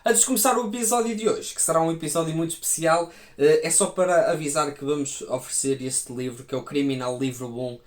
Antes de começar o episódio de hoje, que será um episódio muito especial, é só para avisar que vamos oferecer este livro, que é o Criminal Livro 1,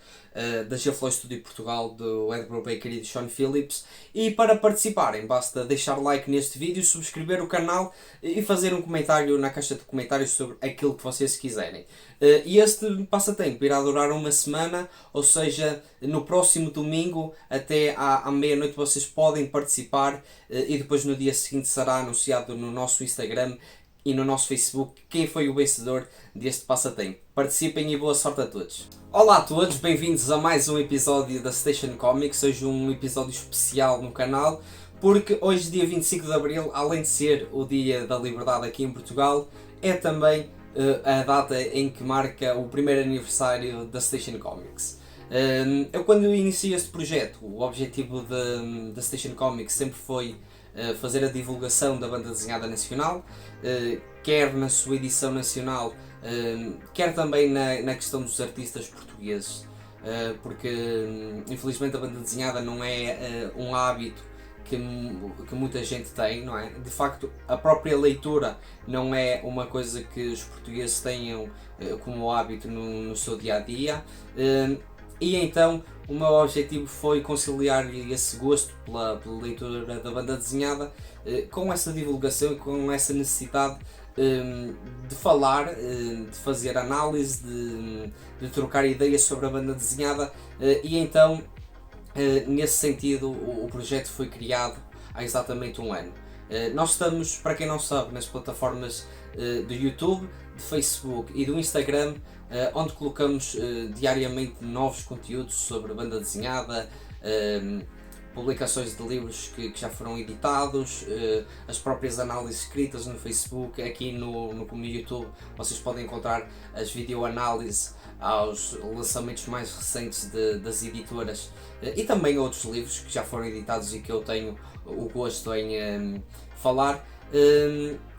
da G-Flow Studio Portugal, do Edward Baker e de Sean Phillips. E para participarem, basta deixar like neste vídeo, subscrever o canal e fazer um comentário na caixa de comentários sobre aquilo que vocês quiserem. E este passatempo irá durar uma semana, ou seja, no próximo domingo até à meia-noite vocês podem participar e depois no dia seguinte será anunciado no nosso Instagram e no nosso Facebook quem foi o vencedor deste passatempo. Participem e boa sorte a todos. Olá a todos, bem-vindos a mais um episódio da Station Comics, hoje um episódio especial no canal, porque hoje, dia 25 de Abril, além de ser o Dia da Liberdade aqui em Portugal, é também a data em que marca o primeiro aniversário da Station Comics. Eu, quando iniciei este projeto, o objetivo da Station Comics sempre foi fazer a divulgação da banda desenhada nacional, quer na sua edição nacional, quer também na questão dos artistas portugueses, porque infelizmente a banda desenhada não é um hábito que muita gente tem, não é? De facto, a própria leitura não é uma coisa que os portugueses tenham como hábito no seu dia a dia. E então o meu objetivo foi conciliar esse gosto pela leitura da banda desenhada com essa divulgação e com essa necessidade de falar, de fazer análise, de trocar ideias sobre a banda desenhada e então nesse sentido o projeto foi criado há exatamente um ano. Nós estamos, para quem não sabe, nas plataformas do YouTube, do Facebook e do Instagram, onde colocamos diariamente novos conteúdos sobre banda desenhada, publicações de livros que já foram editados, as próprias análises escritas no Facebook. Aqui no YouTube vocês podem encontrar as videoanálises aos lançamentos mais recentes das editoras e também outros livros que já foram editados e que eu tenho o gosto em falar.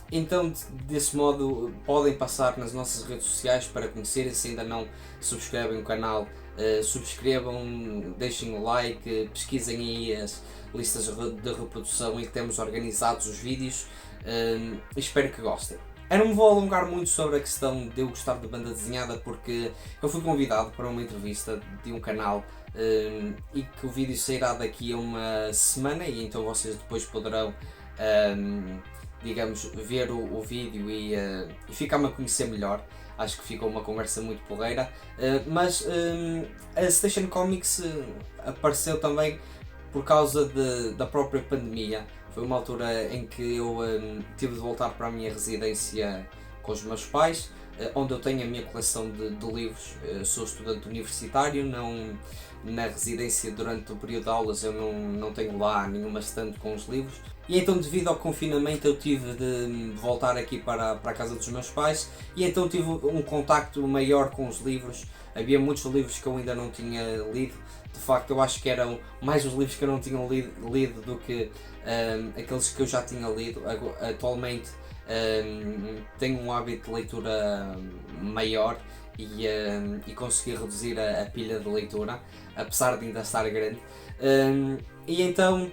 Então, desse modo, podem passar nas nossas redes sociais para conhecerem. Se ainda não subscrevem o canal, subscrevam, deixem o like, pesquisem aí as listas de reprodução em que temos organizados os vídeos. Espero que gostem. Eu não me vou alongar muito sobre a questão de eu gostar de banda desenhada, porque eu fui convidado para uma entrevista de um canal e que o vídeo sairá daqui a uma semana, e então vocês depois poderão digamos, ver o vídeo e ficar-me a conhecer melhor. Acho que ficou uma conversa muito porreira, mas a Station Comics apareceu também por causa da própria pandemia. Foi uma altura em que eu tive de voltar para a minha residência com os meus pais, onde eu tenho a minha coleção de livros. Sou estudante universitário, não, na residência durante o período de aulas eu não tenho lá nenhuma estante com os livros. E então, devido ao confinamento, eu tive de voltar aqui para a casa dos meus pais e então tive um contacto maior com os livros. Havia muitos livros que eu ainda não tinha lido. De facto, eu acho que eram mais os livros que eu não tinha lido do que aqueles que eu já tinha lido. Atualmente tenho um hábito de leitura maior e consegui reduzir a pilha de leitura, apesar de ainda estar grande. E então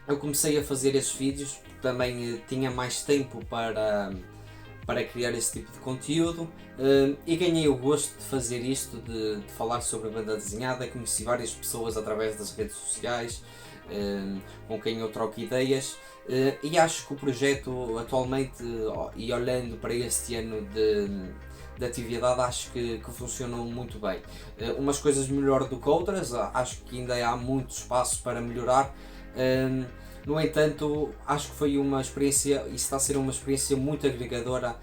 eu comecei a fazer esses vídeos, também tinha mais tempo para criar esse tipo de conteúdo e ganhei o gosto de fazer isto, de falar sobre a banda desenhada. Conheci várias pessoas através das redes sociais com quem eu troco ideias e acho que o projeto atualmente, e olhando para este ano de atividade, acho que funcionou muito bem. Umas coisas melhor do que outras, acho que ainda há muito espaço para melhorar. No entanto, acho que foi uma experiência e está a ser uma experiência muito agregadora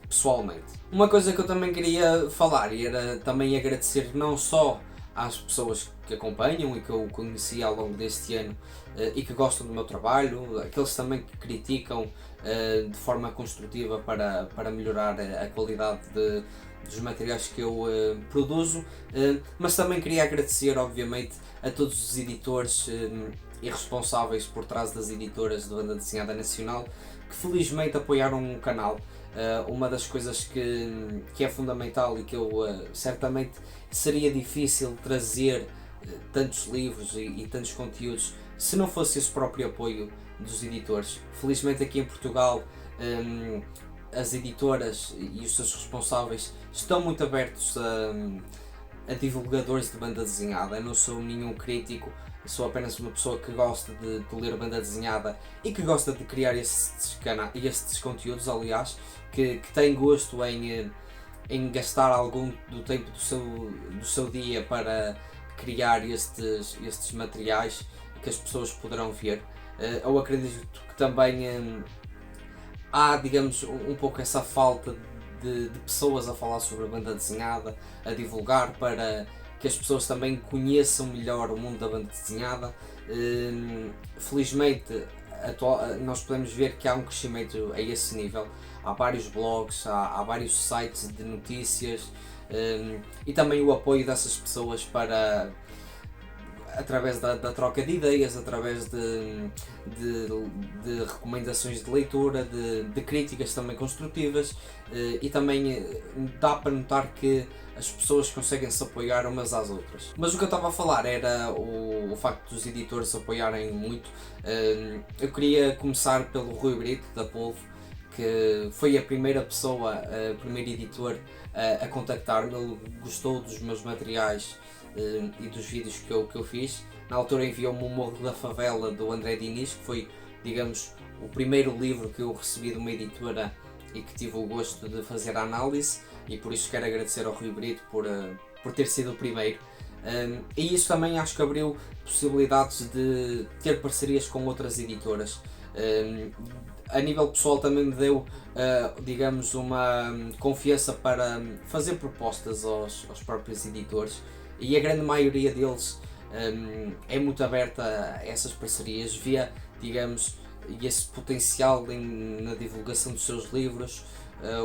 pessoalmente. Uma coisa que eu também queria falar e era também agradecer não só às pessoas que acompanham e que eu conheci ao longo deste ano e que gostam do meu trabalho, aqueles também que criticam de forma construtiva para melhorar a qualidade dos materiais que eu produzo, mas também queria agradecer, obviamente, a todos os editores e responsáveis por trás das editoras de banda desenhada nacional que felizmente apoiaram o canal. Uma das coisas que é fundamental e que eu certamente seria difícil trazer tantos livros e tantos conteúdos se não fosse esse próprio apoio dos editores. Felizmente aqui em Portugal as editoras e os seus responsáveis estão muito abertos a divulgadores de banda desenhada. Eu não sou nenhum crítico, sou apenas uma pessoa que gosta de ler banda desenhada e que gosta de criar estes conteúdos, aliás, que tem gosto em gastar algum do tempo do seu dia para criar estes materiais que as pessoas poderão ver. Eu acredito que também há, digamos, um pouco essa falta de pessoas a falar sobre a banda desenhada, a divulgar, para que as pessoas também conheçam melhor o mundo da banda desenhada. Felizmente nós podemos ver que há um crescimento a esse nível. Há vários blogs, há vários sites de notícias, e também o apoio dessas pessoas através da troca de ideias, através de recomendações de leitura, de críticas também construtivas, e também dá para notar que as pessoas conseguem se apoiar umas às outras. Mas o que eu estava a falar era o facto dos editores se apoiarem muito. Eu queria começar pelo Rui Brito, da Polvo, que foi a primeira pessoa, o primeiro editor a contactar-me. Ele gostou dos meus materiais e dos vídeos que eu fiz. Na altura enviou-me o Morro da Favela, do André Diniz, que foi, digamos, o primeiro livro que eu recebi de uma editora e que tive o gosto de fazer a análise, e por isso quero agradecer ao Rui Brito por ter sido o primeiro. E isso também acho que abriu possibilidades de ter parcerias com outras editoras. A nível pessoal também me deu, digamos, uma confiança para fazer propostas aos próprios editores, e a grande maioria deles é muito aberta a essas parcerias, via, digamos, esse potencial na divulgação dos seus livros.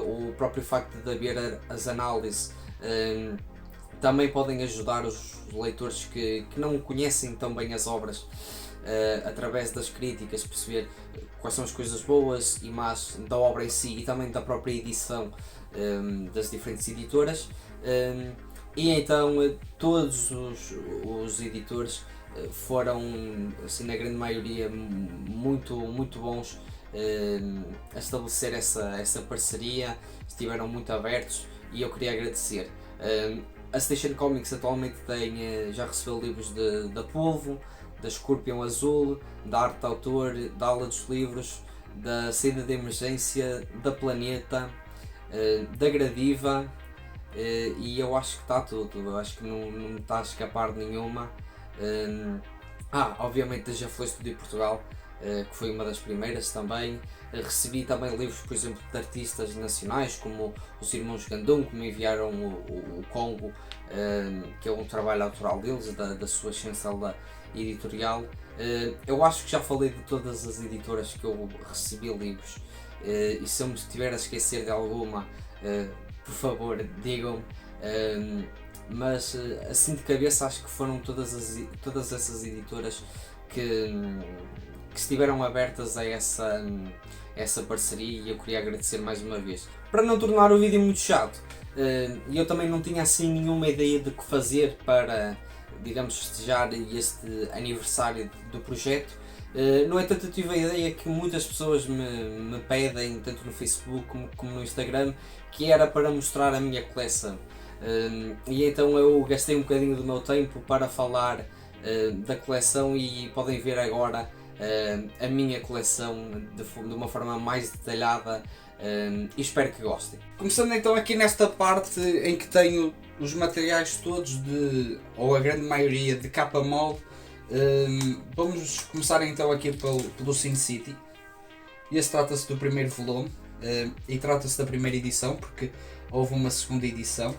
O próprio facto de haver as análises também podem ajudar os leitores que não conhecem tão bem as obras, através das críticas, perceber quais são as coisas boas e más da obra em si, e também da própria edição das diferentes editoras. E então todos os editores foram, assim, na grande maioria, muito bons a estabelecer essa parceria, estiveram muito abertos, e eu queria agradecer. A Station Comics atualmente já recebeu livros da Polvo, da Scorpion Azul, da Arte de Autor, da Ala dos Livros, da Saída de Emergência, da Planeta, da Gradiva, e eu acho que está tudo. Eu acho que não me está a escapar de nenhuma. Obviamente da Jaflei Studio Portugal, que foi uma das primeiras também. Recebi também livros, por exemplo, de artistas nacionais, como os Irmãos Gandum, que me enviaram o Congo, que é um trabalho autoral deles, da sua chancela editorial. Eu acho que já falei de todas as editoras que eu recebi livros, e se eu me estiver a esquecer de alguma, por favor digam-me, mas assim de cabeça acho que foram todas essas editoras que estiveram abertas a essa parceria, e eu queria agradecer mais uma vez. Para não tornar o vídeo muito chato, e eu também não tinha assim nenhuma ideia de que fazer para, digamos, festejar este aniversário do projeto. No entanto, eu tive a ideia que muitas pessoas me pedem, tanto no Facebook como no Instagram, que era para mostrar a minha coleção. E então eu gastei um bocadinho do meu tempo para falar da coleção, e podem ver agora a minha coleção de uma forma mais detalhada, e espero que gostem. Começando então aqui nesta parte em que tenho os materiais todos, ou a grande maioria, de capa mole. Vamos começar então aqui pelo Sin City. Este trata-se do primeiro volume, e trata-se da primeira edição, porque houve uma segunda edição.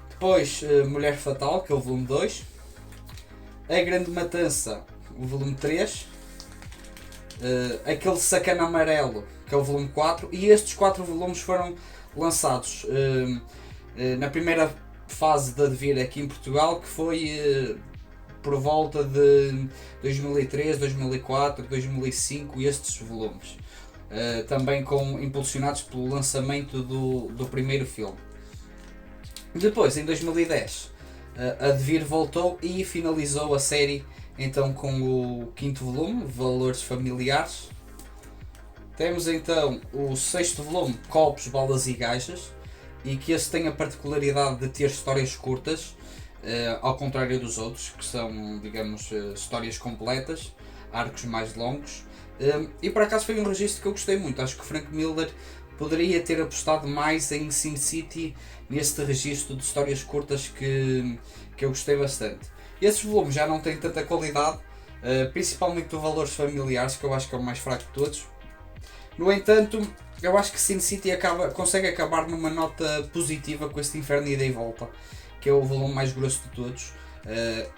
Depois Mulher Fatal, que é o volume 2. A Grande Matança, o volume 3. Aquele Sacana Amarelo, que é o volume 4. E estes 4 volumes foram lançados na primeira fase da Devir aqui em Portugal, que foi por volta de 2003, 2004, 2005, estes volumes. Também impulsionados pelo lançamento do primeiro filme. Depois, em 2010, a Devir voltou e finalizou a série então com o quinto volume, Valores Familiares. Temos então o sexto volume, Copos, Balas e Gajas, e que esse tem a particularidade de ter histórias curtas, ao contrário dos outros, que são, digamos, histórias completas, arcos mais longos. E por acaso foi um registro que eu gostei muito. Acho que o Frank Miller poderia ter apostado mais em Sin City, neste registro de histórias curtas que eu gostei bastante. Esses volumes já não têm tanta qualidade, principalmente do Valores Familiares, que eu acho que é o mais fraco de todos. No entanto, eu acho que Sin City consegue acabar numa nota positiva com este Inferno Ida e Volta, que é o volume mais grosso de todos.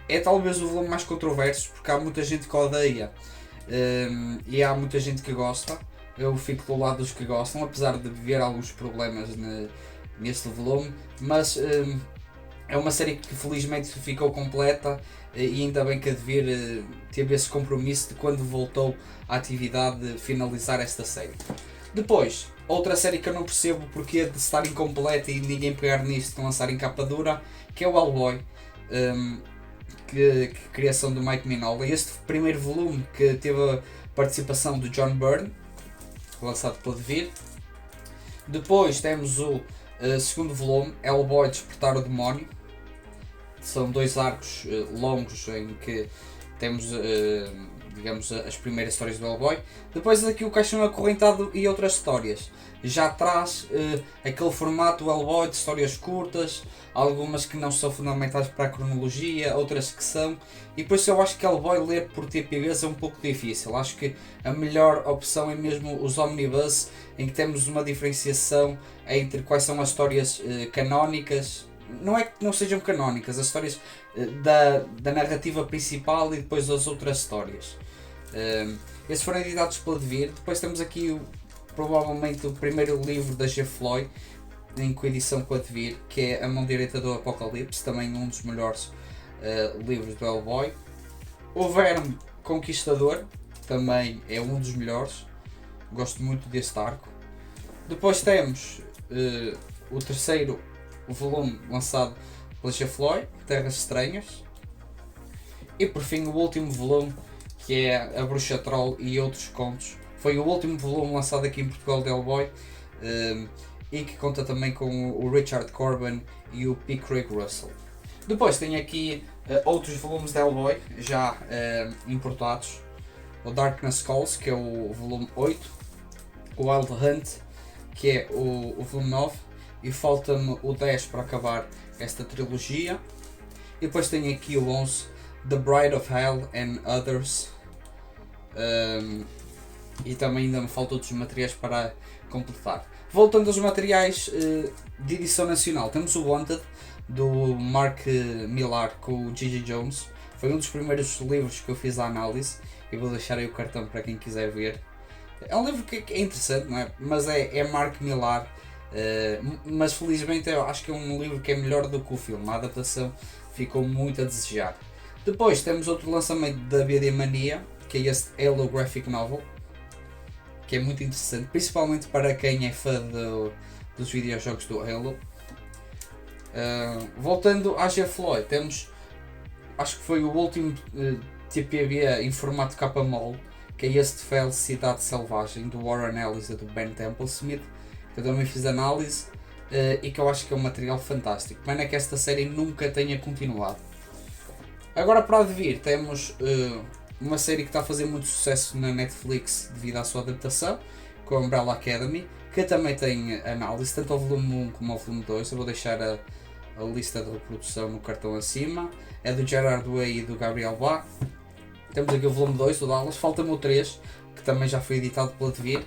É talvez o volume mais controverso, porque há muita gente que odeia e há muita gente que gosta. Eu fico do lado dos que gostam, apesar de ver alguns problemas neste volume, mas é uma série que felizmente ficou completa, e ainda bem que a Devir teve esse compromisso de, quando voltou à atividade, de finalizar esta série. Depois, outra série que eu não percebo porque de estar incompleta e ninguém pegar nisto, de lançar em capa dura, que é o Hellboy, que criação do Mike Mignola. Este primeiro volume que teve a participação do John Byrne, lançado pela Devir. Depois temos o segundo volume, Hellboy Despertar o Demónio. São dois arcos longos em que temos, digamos, as primeiras histórias do Hellboy. Depois aqui o Caixão Acorrentado e outras histórias. Já traz aquele formato Hellboy de histórias curtas, algumas que não são fundamentais para a cronologia, outras que são. E por isso eu acho que Hellboy ler por TPBs é um pouco difícil. Acho que a melhor opção é mesmo os Omnibus, em que temos uma diferenciação entre quais são as histórias canónicas. Não é que não sejam canónicas, as histórias da narrativa principal e depois as outras histórias. Esses foram editados pela Devir. Depois temos aqui provavelmente o primeiro livro da G. Floyd, em coedição com a Devir, que é A Mão Direita do Apocalipse, também um dos melhores livros do Hellboy. O Verme Conquistador, também é um dos melhores, gosto muito deste arco. Depois temos o terceiro volume lançado pela G. Floyd, Terras Estranhas. E por fim o último volume, que é A Bruxa Troll e Outros Contos. Foi o último volume lançado aqui em Portugal de Hellboy, e que conta também com o Richard Corben e o P. Craig Russell. Depois tem aqui outros volumes de Hellboy já importados. O Darkness Calls, que é o volume 8. O Wild Hunt, que é o volume 9. E falta-me o 10 para acabar esta trilogia. E depois tem aqui o 11, The Bride of Hell and Others. E também ainda me faltam outros materiais para completar. Voltando aos materiais de edição nacional, temos o Wanted, do Mark Millar com o Gigi Jones. Foi um dos primeiros livros que eu fiz a análise e vou deixar aí o cartão para quem quiser ver. É um livro que é interessante, não é? Mas é Mark Millar, mas felizmente eu acho que é um livro que é melhor do que o filme. A adaptação ficou muito a desejar. Depois temos outro lançamento da BD Mania, que é este Halo Graphic Novel, que é muito interessante, principalmente para quem é fã dos videojogos do Halo. Voltando à G. Floyd, temos, acho que foi o último TPB em formato capa mole, que é este Felicidade Selvagem, do Warren Ellis e do Ben Templesmith, que eu também fiz análise e que eu acho que é um material fantástico. Pena é que esta série nunca tenha continuado. Agora, para vir, temos uma série que está a fazer muito sucesso na Netflix devido à sua adaptação, com a Umbrella Academy, que também tem análise, tanto ao volume 1 como ao volume 2. Eu vou deixar a lista de reprodução no cartão acima. É do Gerard Way e do Gabriel Bá. Temos aqui o volume 2 do Dallas, falta-me o 3, que também já foi editado pela Devir.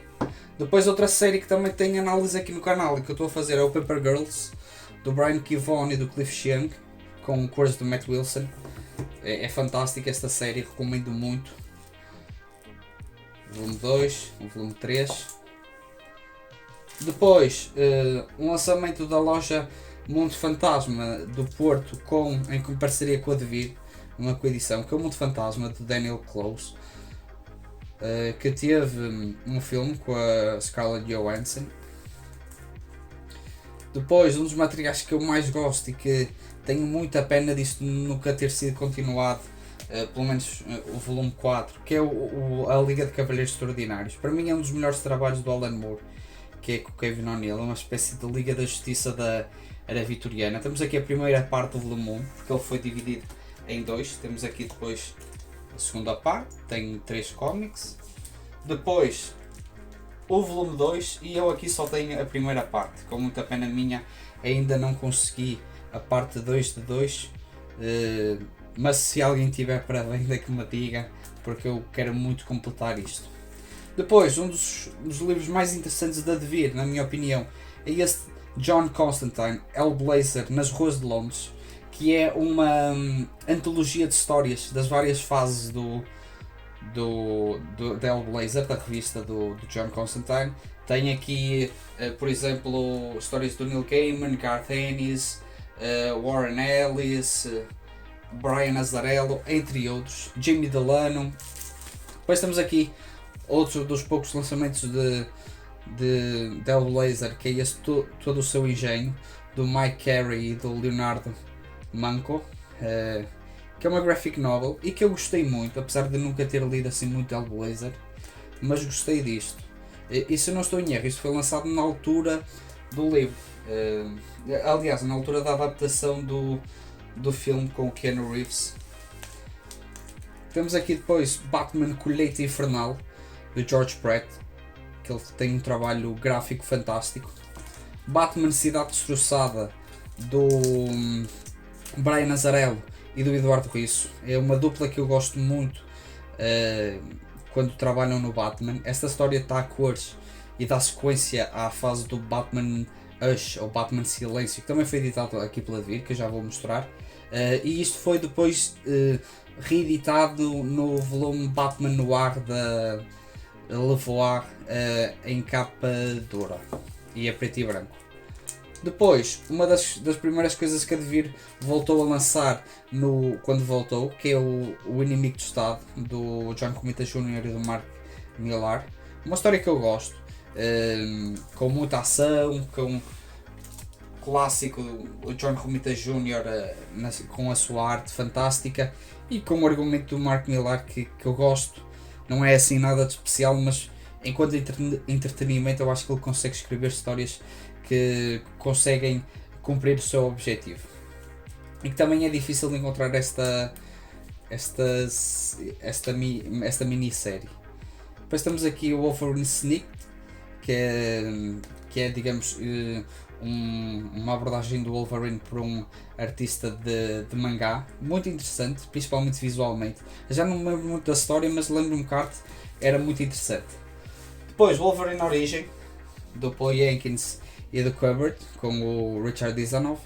Depois outra série que também tem análise aqui no canal e que eu estou a fazer é o Paper Girls, do Brian K. Vaughan e do Cliff Chiang, com cores do Matt Wilson. É fantástica esta série, recomendo muito. Volume 2, o volume 3. Depois, um lançamento da loja Mundo Fantasma do Porto em parceria com a Devir, uma coedição, que é o Mundo Fantasma de Daniel Close, que teve um filme com a Scarlett Johansson. Depois, um dos materiais que eu mais gosto e que tenho muita pena disto nunca ter sido continuado pelo menos o volume 4, que é a Liga de Cavaleiros Extraordinários. Para mim é um dos melhores trabalhos do Alan Moore, que é com o Kevin O'Neill, é uma espécie de Liga da Justiça da Era Vitoriana. Temos aqui a primeira parte do volume 1, porque ele foi dividido em dois. Temos aqui depois a segunda parte, tem 3 cómics. Depois o volume 2, e eu aqui só tenho a primeira parte. Com muita pena minha, ainda não consegui a parte 2 de 2, mas se alguém tiver para venda que me diga, porque eu quero muito completar isto. Depois, um dos livros mais interessantes de Devir, na minha opinião, é este John Constantine, Hellblazer nas Ruas de Londres, que é uma antologia de histórias das várias fases da Hellblazer, da revista do John Constantine. Tem aqui, por exemplo, histórias do Neil Gaiman, Garth Ennis, Warren Ellis, Brian Azzarello, entre outros, Jimmy Delano. Depois temos aqui outro dos poucos lançamentos de Hellblazer, que é este Todo o Seu Engenho, do Mike Carey e do Leonardo Manco, que é uma graphic novel e que eu gostei muito, apesar de nunca ter lido assim muito Hellblazer, mas gostei disto. E se eu não estou em erro, isto foi lançado na altura do livro, aliás, na altura da adaptação do filme com o Keanu Reeves. Temos aqui depois Batman Colheita Infernal, do George Pratt, que ele tem um trabalho gráfico fantástico. Batman Cidade Destroçada, do Brian Azzarello e do Eduardo Risso. É uma dupla que eu gosto muito quando trabalham no Batman. Esta história está a cores e dá sequência à fase do Batman Hush, ou Batman Silêncio, que também foi editado aqui pela Devir, que eu já vou mostrar. E isto foi depois reeditado no volume Batman Noir da Levoir, em capa dura e a preto e branco. Depois, uma das primeiras coisas que a Devir voltou a lançar quando voltou, que é o Inimigo do Estado, do John Romita Jr. e do Mark Millar. Uma história que eu gosto, com muita ação, com clássico, o John Romita Jr. Com a sua arte fantástica e com o argumento do Mark Millar que eu gosto. Não é assim nada de especial, mas enquanto entretenimento eu acho que ele consegue escrever histórias que conseguem cumprir o seu objetivo. E que também é difícil de encontrar esta minissérie. Depois temos aqui o Wolverine Sneaked, que é digamos, uma abordagem do Wolverine por um artista de mangá, muito interessante, principalmente visualmente. Eu já não me lembro muito da história, mas lembro-me que a arte era muito interessante. Depois Wolverine Origin, do Paul Jenkins e do Kubert, com o Richard Dizanov,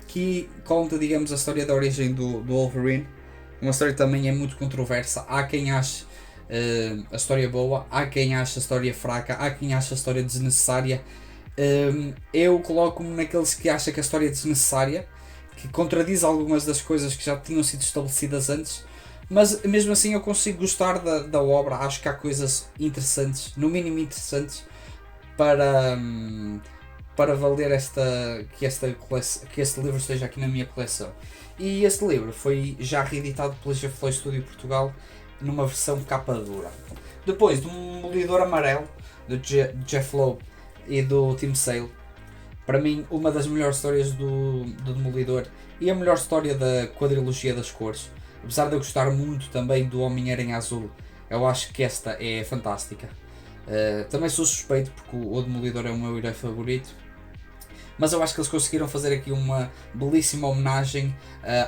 que conta, digamos, a história da origem do Wolverine. Uma história que também é muito controversa. Há quem ache a história boa, há quem ache a história fraca, há quem ache a história desnecessária. Eu coloco-me naqueles que acham que a história é desnecessária, que contradiz algumas das coisas que já tinham sido estabelecidas antes, mas mesmo assim eu consigo gostar da obra. Acho que há coisas interessantes, no mínimo interessantes, para valer que este livro esteja aqui na minha coleção. E este livro foi já reeditado pela G-Flow Studio Portugal numa versão capa dura. Depois, do Demolidor Amarelo, do Jeff Loeb e do Tim Sale, para mim uma das melhores histórias do Demolidor e a melhor história da quadrilogia das cores. Apesar de eu gostar muito também do Homem-Aranha Azul, eu acho que esta é fantástica. Também sou suspeito porque o Demolidor é o meu herói favorito, mas eu acho que eles conseguiram fazer aqui uma belíssima homenagem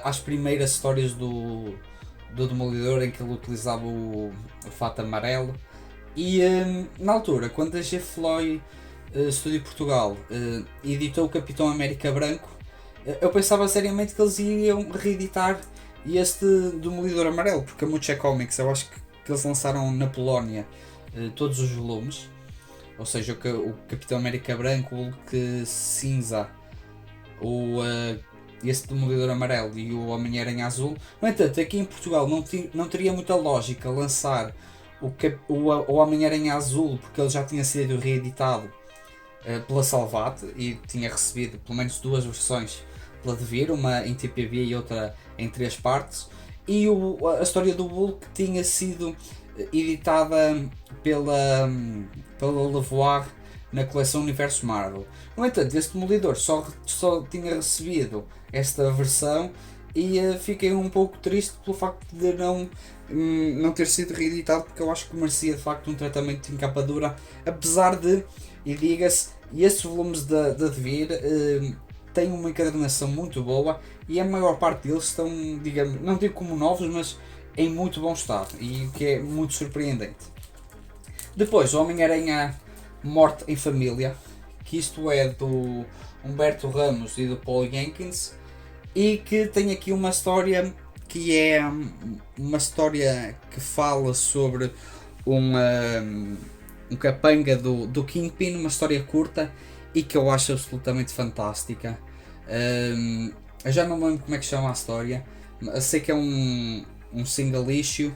às primeiras histórias do Demolidor, em que ele utilizava o fato amarelo. E na altura, quando a G-Flow Studio Portugal editou o Capitão América branco, eu pensava seriamente que eles iam reeditar este Demolidor amarelo, porque a Mucha Comics, eu acho que eles lançaram na Polónia todos os volumes, ou seja, o Capitão América branco, o Hulk cinza, este Demolidor amarelo e o Homem-Aranha azul. No entanto, aqui em Portugal não teria muita lógica lançar o Homem-Aranha azul, porque ele já tinha sido reeditado pela Salvat e tinha recebido pelo menos 2 versões pela Devir, uma em TPB e outra em 3 partes. e a história do Hulk tinha sido editada pela Lavoie na coleção Universo Marvel. No entanto, este Demolidor só tinha recebido esta versão e fiquei um pouco triste pelo facto de não ter sido reeditado, porque eu acho que merecia de facto um tratamento em capa dura, apesar de, e diga-se, estes volumes da Devir têm uma encadernação muito boa e a maior parte deles estão, digamos, não digo como novos, mas em muito bom estado, e o que é muito surpreendente. Depois, o Homem-Aranha Morte em Família, que isto é do Humberto Ramos e do Paul Jenkins, e que tem aqui uma história que é uma história que fala sobre um capanga do Kingpin, uma história curta e que eu acho absolutamente fantástica. Eu já não lembro como é que chama a história, eu sei que é um single issue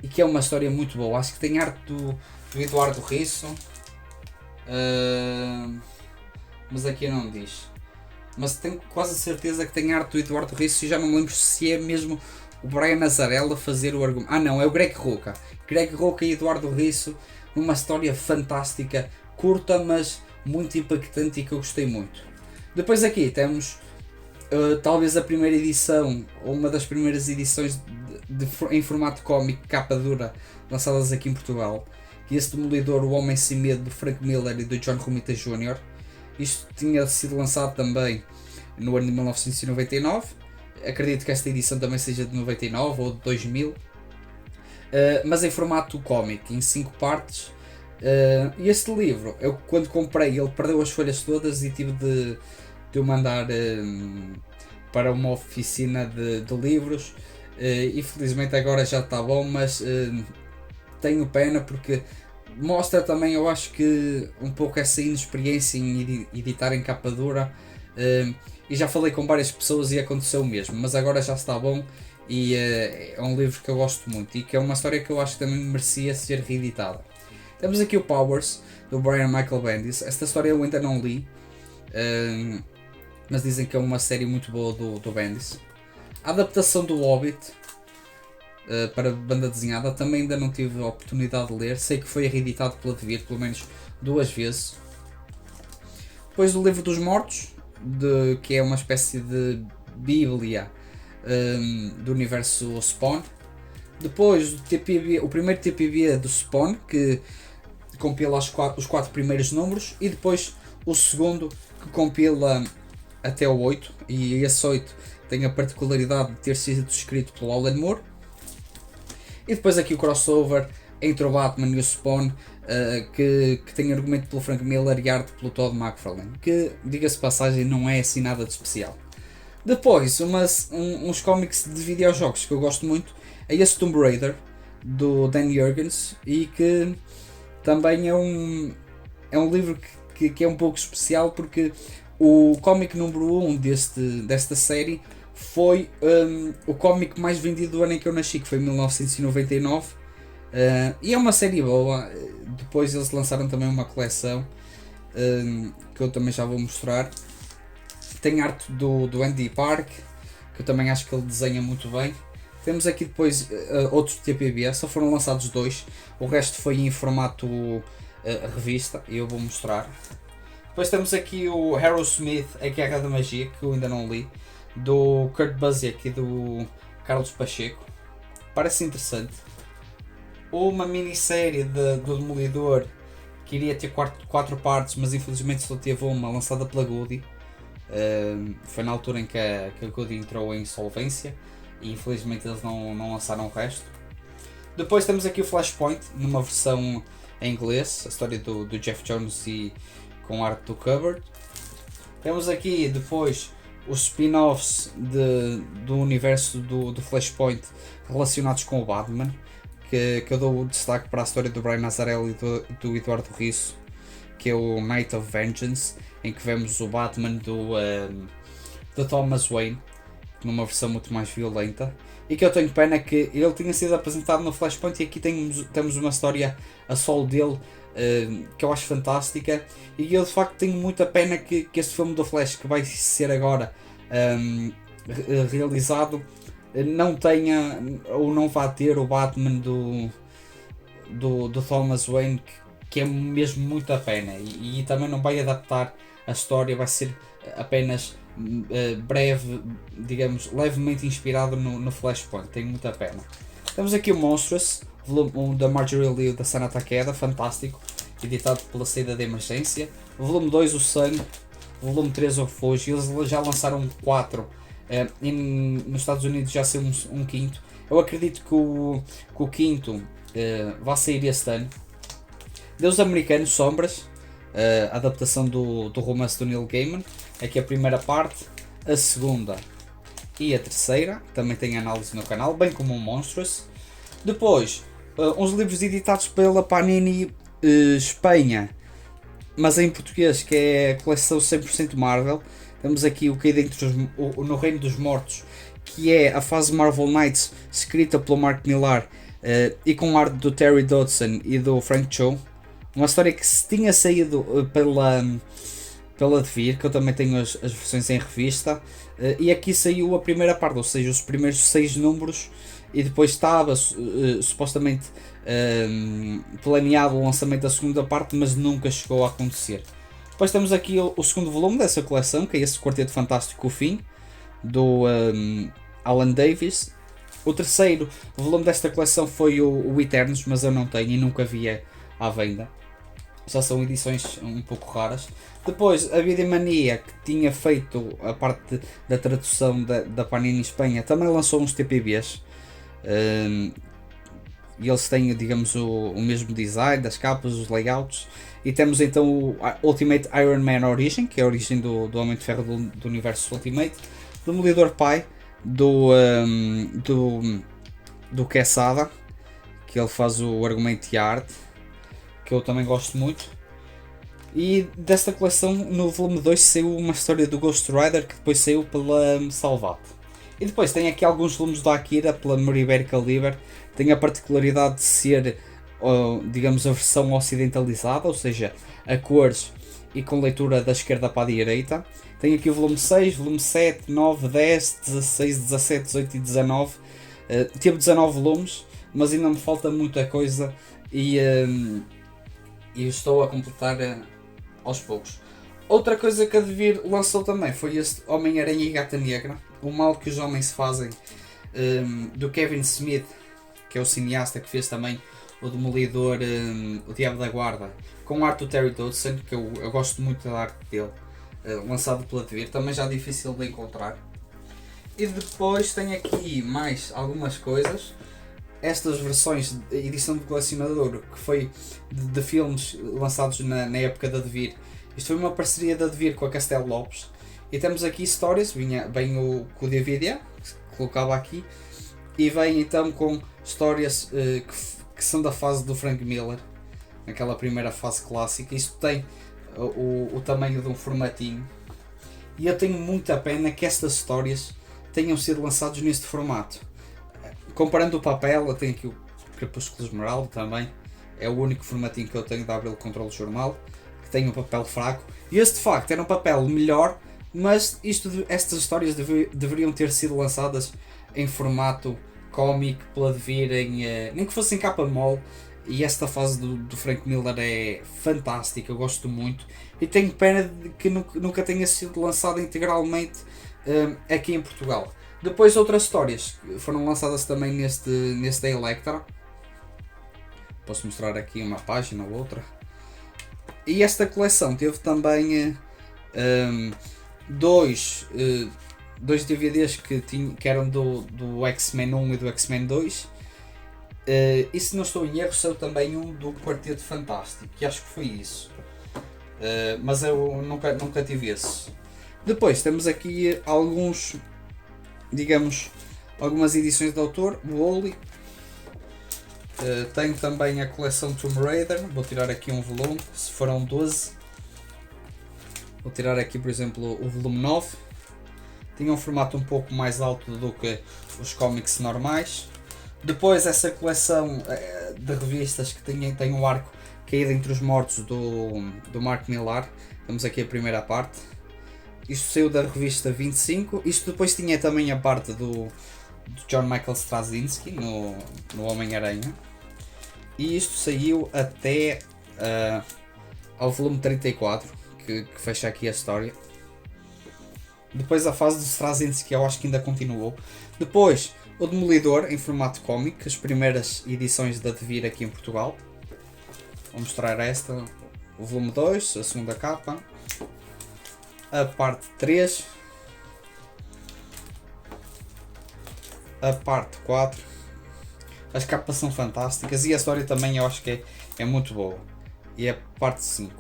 e que é uma história muito boa. Acho que tem arte do Eduardo Risso, mas aqui não diz. Mas tenho quase certeza que tem arte do Eduardo Risso e já não me lembro se é mesmo o Brian Azzarello a fazer o argumento. Ah não, é o Greg Rucka. Greg Rucka e Eduardo Risso, uma história fantástica, curta mas muito impactante e que eu gostei muito. Depois aqui temos talvez a primeira edição, ou uma das primeiras edições em formato cómic, capa dura, lançadas aqui em Portugal. Que esse Demolidor, O Homem Sem Medo, do Frank Miller e do John Romita Jr. Isto tinha sido lançado também no ano de 1999. Acredito que esta edição também seja de 99 ou de 2000. Mas em formato cómic, em 5 partes. E este livro, eu quando comprei, ele perdeu as folhas todas e tive de o mandar para uma oficina de livros. Infelizmente agora já está bom, mas tenho pena porque mostra também, eu acho que um pouco essa inexperiência em editar em capa dura, e já falei com várias pessoas e aconteceu o mesmo, mas agora já está bom e é um livro que eu gosto muito e que é uma história que eu acho que também merecia ser reeditada. Temos aqui o Powers, do Brian Michael Bendis. Esta história eu ainda não li, mas dizem que é uma série muito boa do Bendis. A adaptação do Hobbit para banda desenhada também ainda não tive a oportunidade de ler. Sei que foi reeditado pela Devir pelo menos 2 vezes. Depois o Livro dos Mortos, que é uma espécie de bíblia do universo Spawn. Depois o primeiro TPB do Spawn, que compila os 4 primeiros números, e depois o segundo, que compila até o 8, e esse 8 tem a particularidade de ter sido escrito pelo Alan Moore. E depois aqui o crossover entre o Batman e o Spawn, que tem argumento pelo Frank Miller e arte pelo Todd McFarlane, que, diga-se de passagem, não é assim nada de especial. Depois, uns cómics de videojogos que eu gosto muito, é esse Tomb Raider, do Dan Jurgens, e que também é um livro que é um pouco especial, porque o cómic número 1 desta série foi o cómic mais vendido do ano em que eu nasci, que foi 1999, e é uma série boa. Depois eles lançaram também uma coleção que eu também já vou mostrar. Tem arte do Andy Park, que eu também acho que ele desenha muito bem. Temos aqui depois outros TPB, só foram lançados 2, o resto foi em formato revista e eu vou mostrar. Depois temos aqui o Aerosmith, A Guerra da Magia, que eu ainda não li, do Kurt Busiek e do Carlos Pacheco. Parece interessante. Uma minissérie do Demolidor que iria ter 4 partes, mas infelizmente só teve uma, lançada pela Goody. Foi na altura em que a Goody entrou em insolvência e infelizmente eles não lançaram o resto. Depois temos aqui o Flashpoint, numa versão em inglês, a história do Jeff Jones e com arte do Cover. Temos aqui depois os spin-offs do universo do Flashpoint relacionados com o Batman, que eu dou o destaque para a história do Brian Azzarello e do Eduardo Risso, que é o Night of Vengeance, em que vemos o Batman do Thomas Wayne numa versão muito mais violenta, e que eu tenho pena que ele tinha sido apresentado no Flashpoint e aqui temos uma história a solo dele que eu acho fantástica, e eu de facto tenho muita pena que este filme do Flash, que vai ser agora realizado, não tenha ou não vá ter o Batman do Thomas Wayne, que é mesmo muito a pena, e também não vai adaptar a história, vai ser apenas breve, digamos, levemente inspirado no Flashpoint. Tem muita pena. Temos aqui o Monstrous, volume 1 da Marjorie Liu da Sana Takeda, fantástico, editado pela saída de emergência. Volume 2 o Sangue, volume 3 o Refúgio. Eles já lançaram 4 e nos Estados Unidos já saiu um quinto. Eu acredito que o quinto vai sair este ano. Deus Americanos Sombras, adaptação do romance do Neil Gaiman. Aqui a primeira parte, a segunda e a terceira, também tem análise no canal, bem como o Monstrous. Depois, uns livros editados pela Panini Espanha, mas em português, que é a coleção 100% Marvel. Temos aqui o Caído no Reino dos Mortos, que é a fase Marvel Knights, escrita pelo Mark Millar e com arte do Terry Dodson e do Frank Cho. Uma história que se tinha saído pela Devir, que eu também tenho as versões em revista, e aqui saiu a primeira parte, ou seja, os primeiros 6 números, e depois estava supostamente planeado o lançamento da segunda parte, mas nunca chegou a acontecer. Depois temos aqui o segundo volume dessa coleção, que é esse Quarteto Fantástico, o Fim, do Alan Davis. O terceiro volume desta coleção foi o Eternos, mas eu não tenho e nunca vi à venda. Já são edições um pouco raras. Depois a Videomania, que tinha feito a parte da tradução da Panini Espanha, também lançou uns TPBs. E eles têm, digamos, o mesmo design das capas, os layouts. E temos então o Ultimate Iron Man Origin, que é a origem do Homem de Ferro do universo Ultimate. Demolidor Pai, do Quesada, que ele faz o argumento e arte, que eu também gosto muito. E desta coleção, no volume 2, saiu uma história do Ghost Rider, que depois saiu pela Salvat. E depois tem aqui alguns volumes da Akira, pela Ibérica Liber. Tem a particularidade de ser, digamos, a versão ocidentalizada, ou seja, a cores e com leitura da esquerda para a direita. Tem aqui o volume 6, volume 7, 9, 10, 16, 17, 18 e 19. Teve 19 volumes, mas ainda me falta muita coisa e estou a completar aos poucos. Outra coisa que a Devir lançou também foi este Homem-Aranha e Gata Negra, O Mal que os Homens Fazem, do Kevin Smith, que é o cineasta que fez também o Demolidor, o Diabo da Guarda, com arte do Terry Dodson, que eu gosto muito da arte dele, lançado pela Devir, também já difícil de encontrar. E depois tem aqui mais algumas coisas. Estas versões de edição de colecionador, que foi de filmes lançados na época da Devir. Isto foi uma parceria da Devir com a Castelo Lopes. E temos aqui histórias, vem com o DVD, que colocava aqui, e vem então com histórias que são da fase do Frank Miller, naquela primeira fase clássica. Isto tem o tamanho de um formatinho. E eu tenho muita pena que estas histórias tenham sido lançadas neste formato. Comparando o papel, eu tenho aqui o Crepúsculo Esmeralda também, é o único formatinho que eu tenho da Abril Control Jornal, que tem um papel fraco, e este de facto era um papel melhor, mas estas histórias deveriam ter sido lançadas em formato cómic pela Devir, nem que fosse em capa mole, e esta fase do Frank Miller é fantástica, eu gosto muito, e tenho pena de que nunca tenha sido lançada integralmente aqui em Portugal. Depois outras histórias foram lançadas também neste da Electra. Posso mostrar aqui uma página ou outra. E esta coleção teve também dois DVDs que eram do X-Men 1 e do X-Men 2. E se não estou em erro, saiu também um do Quarteto Fantástico, que acho que foi isso. Mas eu nunca tive esse. Depois temos aqui alguns, digamos, algumas edições de autor. O Wally. Tenho também a coleção Tomb Raider. Vou tirar aqui um volume, se foram 12. Vou tirar aqui, por exemplo, o volume 9. Tinha um formato um pouco mais alto do que os cómics normais. Depois essa coleção de revistas que tem o arco Caído entre os Mortos do Mark Millar. Temos aqui a primeira parte. Isto saiu da revista 25. Isto depois tinha também a parte do John Michael Straczynski no Homem-Aranha. E isto saiu até ao volume 34, que fecha aqui a história. Depois a fase do Straczynski eu acho que ainda continuou. Depois o Demolidor em formato cómic, as primeiras edições da Devir aqui em Portugal. Vou mostrar esta, o volume 2, a segunda capa, a parte 3, a parte 4. As capas são fantásticas e a história também eu acho que é muito boa. E a parte 5.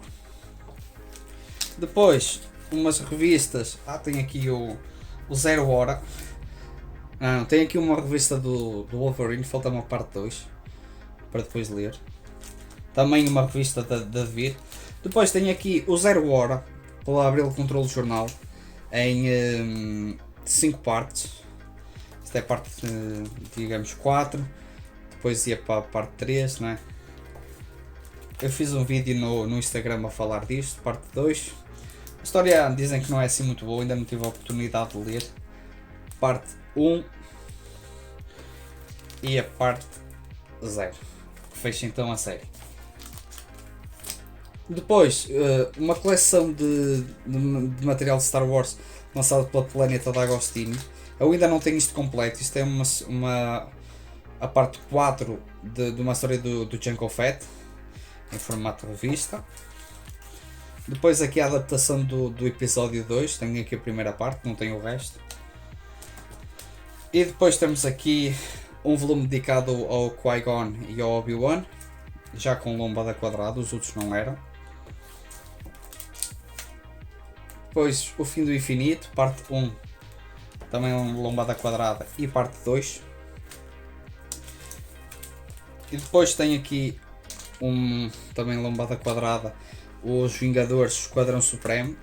Depois umas revistas, tem aqui o Zero Hora. Não, tem aqui uma revista do Wolverine, falta uma parte 2 para depois ler. Também uma revista da Devir. Depois tem aqui o Zero Hora, pela Abril Control Jornal, em 5 partes. Esta é a parte, digamos, 4. Depois ia para a parte 3, não é? Eu fiz um vídeo no Instagram a falar disto, parte 2. A história dizem que não é assim muito boa, ainda não tive a oportunidade de ler. Parte 1 e a parte 0, que fecha então a série. Depois, uma coleção de material de Star Wars lançado pela Planeta da Agostini. Eu ainda não tenho isto completo, isto é a parte 4 de uma história do Jango Fett, em formato de revista. Depois aqui a adaptação do episódio 2, tenho aqui a primeira parte, não tenho o resto. E depois temos aqui um volume dedicado ao Qui-Gon e ao Obi-Wan, já com lombada quadrada, os outros não eram. Depois o Fim do Infinito, parte 1, também lombada quadrada, e parte 2. E depois tem aqui também lombada quadrada, Os Vingadores, Esquadrão Supremo.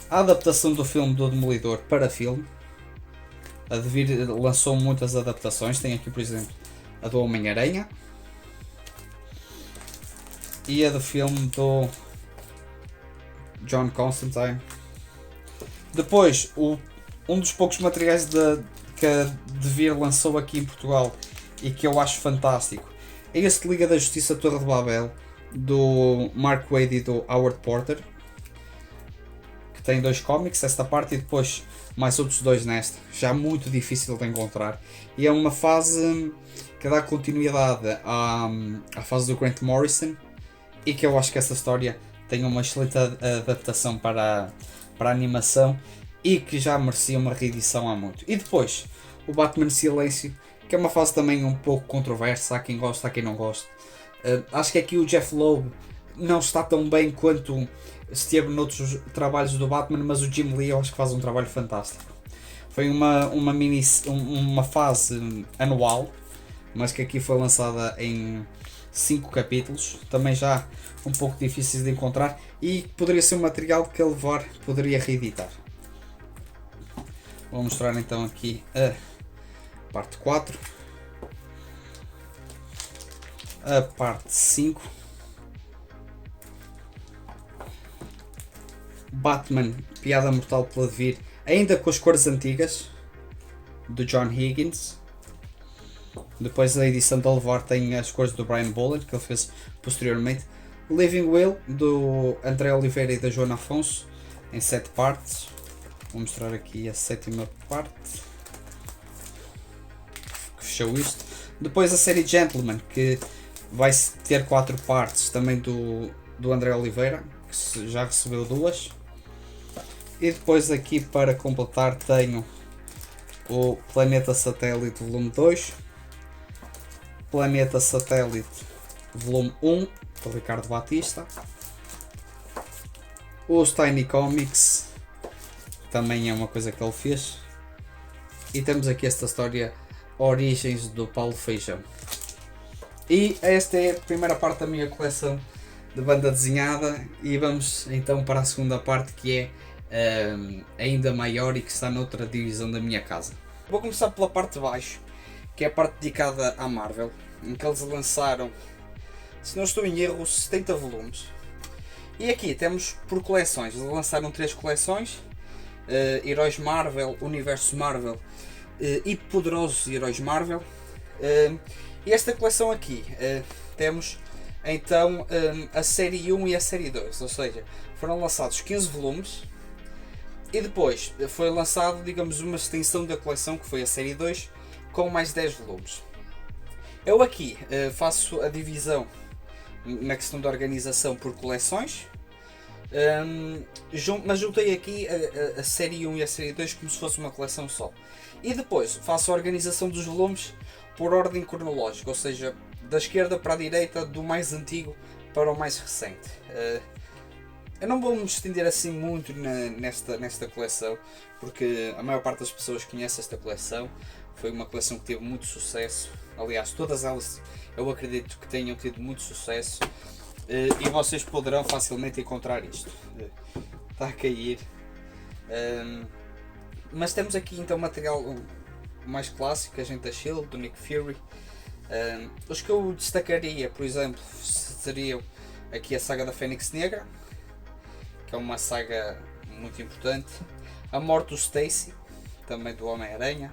A adaptação do filme do Demolidor para filme. A Devir lançou muitas adaptações, tem aqui por exemplo a do Homem-Aranha e a do filme do John Constantine. Depois, um dos poucos materiais que a Devir lançou aqui em Portugal e que eu acho fantástico é este Liga da Justiça Torre de Babel, do Mark Waid e do Howard Porter, que tem 2 cómics, esta parte, e depois mais outros 2 nesta, já muito difícil de encontrar. E é uma fase que dá continuidade à fase do Grant Morrison, e que eu acho que essa história tem uma excelente adaptação para a animação e que já merecia uma reedição há muito. E depois o Batman Silêncio, que é uma fase também um pouco controversa, há quem gosta, há quem não gosta. Acho que aqui o Jeff Loeb não está tão bem quanto esteve noutros trabalhos do Batman, mas o Jim Lee eu acho que faz um trabalho fantástico. Foi uma fase anual, mas que aqui foi lançada em 5 capítulos, também já um pouco difíceis de encontrar, e poderia ser um material que a Levar poderia reeditar. Vou mostrar então aqui a parte 4, a parte 5, Batman, Piada Mortal pela Devir, ainda com as cores antigas, do John Higgins. Depois a edição da Levar tem as cores do Brian Bolland, que ele fez posteriormente. Living Will, do André Oliveira e da Joana Afonso, em 7 partes. Vou mostrar aqui a 7ª parte, que fechou isto. Depois a série Gentleman, que vai ter 4 partes, também do André Oliveira, que já recebeu 2. E depois aqui para completar tenho o Planeta Satélite volume 2, Planeta Satélite volume 1, do Ricardo Batista, os Tiny Comics, também é uma coisa que ele fez, e temos aqui esta história Origens do Paulo Feijão. E esta é a primeira parte da minha coleção de banda desenhada, e vamos então para a segunda parte, que é ainda maior e que está noutra divisão da minha casa. Vou começar pela parte de baixo, que é a parte dedicada à Marvel, em que eles lançaram, se não estou em erro, 70 volumes. E aqui temos por coleções, eles lançaram 3 coleções, Heróis Marvel, Universo Marvel e poderosos heróis Marvel. E esta coleção aqui temos então a série 1 e a série 2, ou seja, foram lançados 15 volumes e depois foi lançado, digamos, uma extensão da coleção que foi a série 2 com mais 10 volumes. Eu aqui faço a divisão na questão da organização por coleções, mas juntei aqui a série 1 e a série 2 como se fosse uma coleção só. E depois faço a organização dos volumes por ordem cronológica, ou seja, da esquerda para a direita, do mais antigo para o mais recente. Eu não vou me estender assim muito nesta coleção, porque a maior parte das pessoas conhece esta coleção. Foi uma coleção que teve muito sucesso. Aliás, todas elas eu acredito que tenham tido muito sucesso. E vocês poderão facilmente encontrar isto. Está a cair. Mas temos aqui então material mais clássico, Agente da Shield, do Nick Fury. Os que eu destacaria, por exemplo, seriam aqui a saga da Fênix Negra, que é uma saga muito importante. A morte do Stacy, também do Homem-Aranha.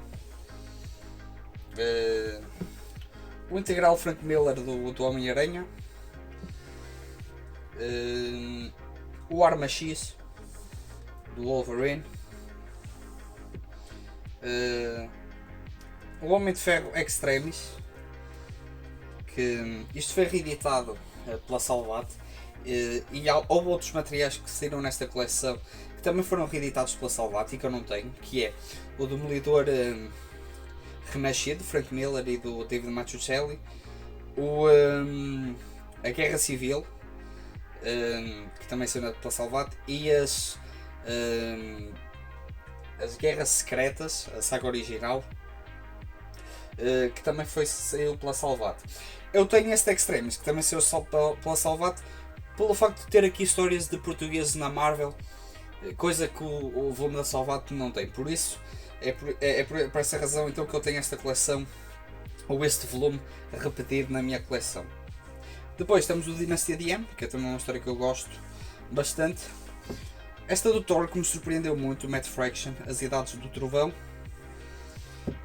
O integral Frank Miller do Homem-Aranha. O Arma X do Wolverine. O Homem de Ferro Extremis, que isto foi reeditado pela Salvat, e houve outros materiais que saíram nesta coleção que também foram reeditados pela Salvat e que eu não tenho, que é o Demolidor Renascido, Frank Miller e do David Mazzucchelli, a Guerra Civil, que também saiu pela Salvat, e as Guerras Secretas, a saga original, que também saiu pela Salvat. Eu tenho este Extremis, que também saiu só pela Salvat, pelo facto de ter aqui histórias de portugueses na Marvel, coisa que o volume da Salvat não tem. Por isso, é por essa razão então que eu tenho esta coleção, ou este volume, repetido na minha coleção. Depois temos o Dinastia de M, que é também uma história que eu gosto bastante. Esta do Thor, que me surpreendeu muito, o Matt Fraction, As Idades do Trovão,